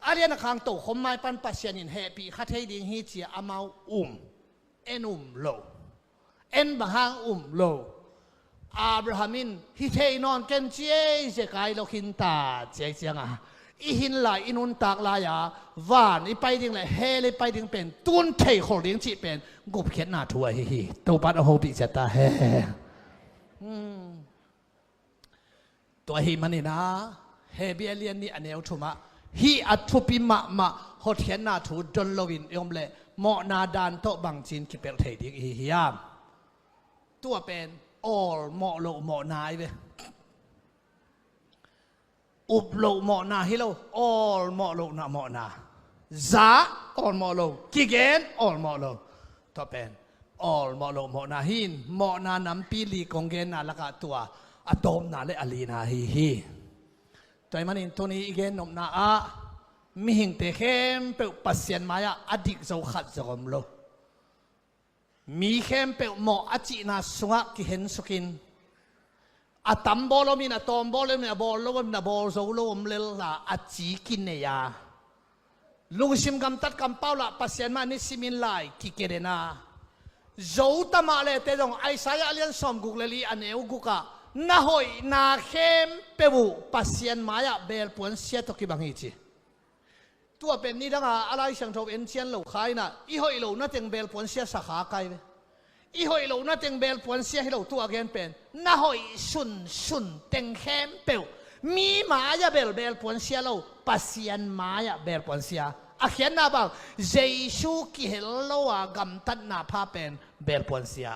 อาเรียนข้างโตคมไม้ปันปัสยันอินเฮปีขัดเฮดิงฮิจีอามาวเอ็นโลเอ็นบางโลอับราฮัมินฮิเทนอนเกนเจเจกายโลคินตาเจียงอีหินลายอินุนตากลายาวานอีไปดิ้งเลยเฮเลยไปดิ้งเป็นตุนเทขอเลี้ยงจีเป็นกุบเขียนหน้าทัวฮิตัวปัดโฮบิจัตตาเฮตัวฮิมันนี่นะเฮเบียเลียนนี่อันเอลทุมะฮิอัตุปิมะฮอเขียนหน้าทูดอลลวินยอมเลยหมอนาดานโตบังจินคิเปลเทดิ้งฮิยามตัวเป็นall หมอโลหมอนายเว อุบโลหมอนาฮิโลออลหมอโลนะหมอนาซาออลหมอโลกิเกนออลหมอโลต่อเป็นออลหมอโลหมอนาหินหมอนานำปีลีกงเกนนาละกะตัวอะตอมนาเลอลีนาฮีตัวมันอินตัวนี้อีกนมนาอะมีหิงเตเข้มเปปัสเซียนมายาอดิกโซขัดจอมโลมีเข้มเปหมออจินาสุงะกิเห็นสุกินอะตัมบอลมีนาตอมบอลมีนาบอลมีนาบอลโซโลมเลลาอจิกินเนียลุงชิมกำตัดกำเป้าละปัสเซียนมานิสิมินไลกิเกเรนาโจตมาเลเตดงไอสายอาเลียนสอมกุกเลลีอันเอวกุกะนาหอยนาเข้มเปบุปัสเซียนมายาเบลปวนเสียตกิบังฮิจิตัวเป็นนี่ดังอะไรสังทบเอ็นเชียนเหล่าใครน่ะอีหอยเหล่านั่นเต็งเบลปวนเสียสาขาไกลเลยอีหอยเหล่านั่นเต็งเบลปวนเสียให้เหล่าตัวแกนเป็นนาหอยสุนเต็งเข้มเปวมีมายาเบลปวนเสียเหล่าปัสเซียนมายาเบลปวนเสียอาเขียนนาบังเจซูกิเฮลโลวากำตัดนาพาเป็นเบลปวนเสีย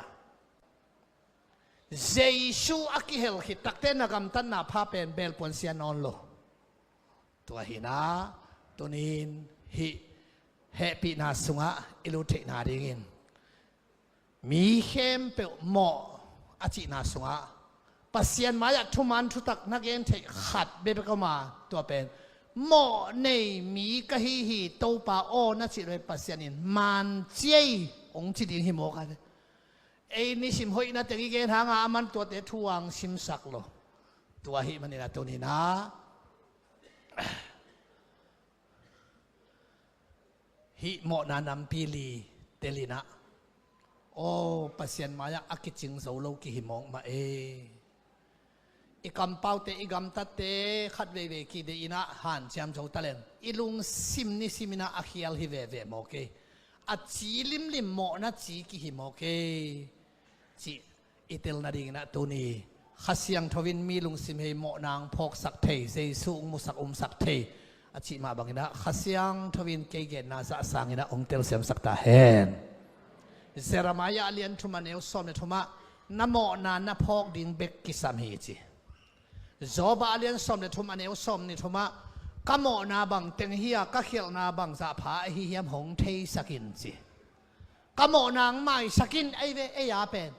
เจซูอากิเฮลขิตักเตนากำตัดนาพาเป็นเบลปวนเสียนอนโลตัวหินาตัวนี้ฮิเฮปีนาสุงะอิลุเทนาดิงินมีเข้มเปหมออาจินาสุงะปัสเซียนมาอยากทุมันทุตักนักเอ็นเทขัดเบบก็มาตัวเป็นหมอในมีกะฮีโตปาโอนัจิเลยปัสเซียนินมันเจียองจิดิงหิโมกันไอ้นี่สิมหอยนะแต่กี้เกณฑ์หางามันตัวเตะทวงสิมสักโลตัวหิมันนี่นะตัวนี้นะฮิโมนานำปีลีเตลินะโอ้ปัสเซียนมาอยากอักจิงโซโลกิหิมองมาอีกำเป้าเตอีกำตัดเตขัดเวกีเดอินะหันเชียมโจตะเลนอีลุงซิมนิซิมินะอักยัลฮิเวโมเกอัจีลิมโมนะจีกิหิโมเกจีอิเตลนาดิงนะตัวนี้ขัดเสียงทวินมีลุงซิมเฮโมนางพกสักเทเซซุงมุสักสักเทอาชีมาบางนะขัดเสียงทวินเกเกนาจะสร้างนะองเตลเสียมสักตาเฮนเซรามายาเลียนทุมาเนวสอมเนทุมาน้ำโมนานะพกดิงเบกกิสามเฮจีจอบาเลียนสอมเนทุมาเนวสอมเนทุมากะโมนาบังเต็งเฮียกะเขียวนาบังจะพาเฮียมหงเทสกินจีกะโมนางไม่สกินไอเวเอยาเป็น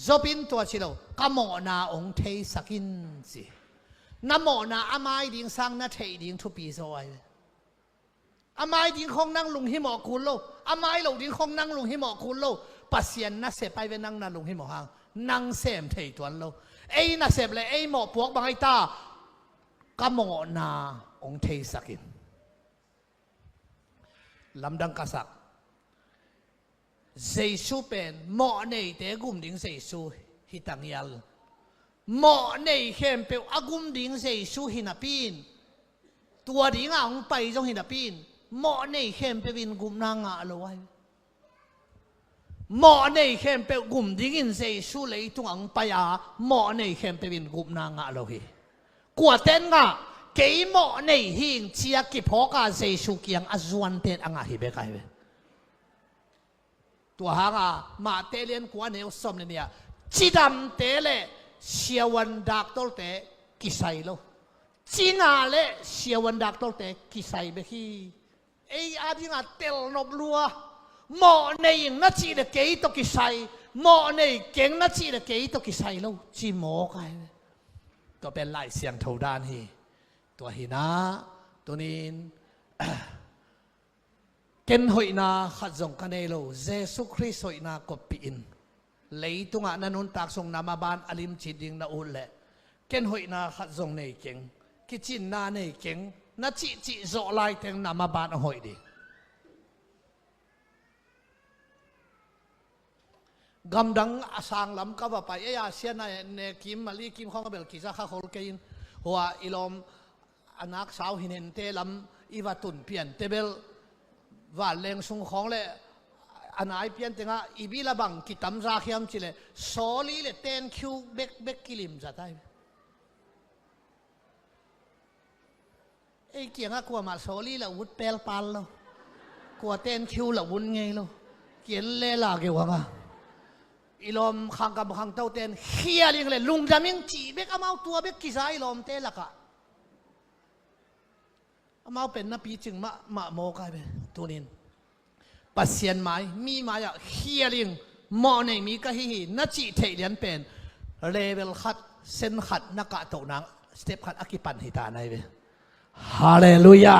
จบินตัวชิโลกะโมนาองเทสกินจีน้ำโมนาอาไม้ดิ่งสังนาเทดิ่งทุปีโซไออาไม้ดิ่งคงนั่งลุงหิมอคุณโลอาไม้หลงดิ่งคงนั่งลุงหิมอคุณโลปัสเซียนนักเสพไปเวนั่งนั่งลุงหิมอหางนั่งเสมเทตัวโลไอ้นักเสพเลยไอ้หมอพวกบางไอ้ตากะโมนาองเทสกินลำดังกษักเจสุเป็นหมอในเตกุมดิ่งเจสุฮิตังยัลหมอในเข้มเปวอากุมดิ่งเจสุหินาปีนตัวดิ่งอ่างไปจงหินาปีนหมอในเข้มเปวินกุมนางอาลอยหมอในเข้มเปกุมดิ่งเจสุเลยตุงอ่างไปอาหมอในเข้มเปวินกุมนางอาลอยกวดเต้นกะเกี่ยหมอในหิงเชียกิพอกาเจสุเกียงอาจวนเต้นอ่างฮิเบกายเวตัวหางามาเตเลียนกว่าเนวสมเนี่ยจีดำเตเลเชียวันดักตอลเตกิไซโลจีนาเลเชียวันดักตอลเตกิไซเบคีไออาดิงาเตลนบลัวหมอในยิงนัดจีเลเกยตกิไซหมอในเก่งนัดจีเลเกยตกิไซโลจีโมกันตัวเป็นลายเสียงเท่าด้านฮีตัวหินาตัวนี้เก็นหอยนาขัดจงกันเอโลเยซูคริสต์หอยนากบปีนเลยตุงะนันุนตักส่งนามาบานอลิมจิดิงนาอุลเล่เก็นหอยนาขัดจงในเก่งกิจินนาในเก่งนัดจิโจไลเตงนามาบานหอยดีกำดังอาสังลำกับไปอาเซียนในกิมมาลีกิมของกบเบลกิจข้าคนเกินหัวอิลอมอนักสาวหินเตลำอีวัตุนเปลี่ยนเตเบลว่าเลงสุงของเลยอันไหนเปลี่ยนแต่งอีบีละบังกิตำราเข้มจิเลโซลีเลเต้นคิวเบกกิลิมจะได้ไอ้เกี่ยงกลัวมาโซลีละวุดเปลปัลโลกลัวเต้นคิวละวุ้นไงโลเกี่ยนเล่ลาเกี่ยวกับอีลมขังกับขังเต้าเต้นเฮียลิงเลยลุงจะมิ่งจีเบกเอาตัวเบกกิซาอีลมเต้ละกะ มาเป็นนบีจึงมาโมกายไปตัวนี้ปัสเซียนไม้มีไม้อะเฮียริงมอในมีก็ฮีนัดจีเทเลียนเป็นเลเวลขัดเส้นขัดนักกะตกนังสเต็ปขัดอากิปันหิตาในเวฮาเลลูยา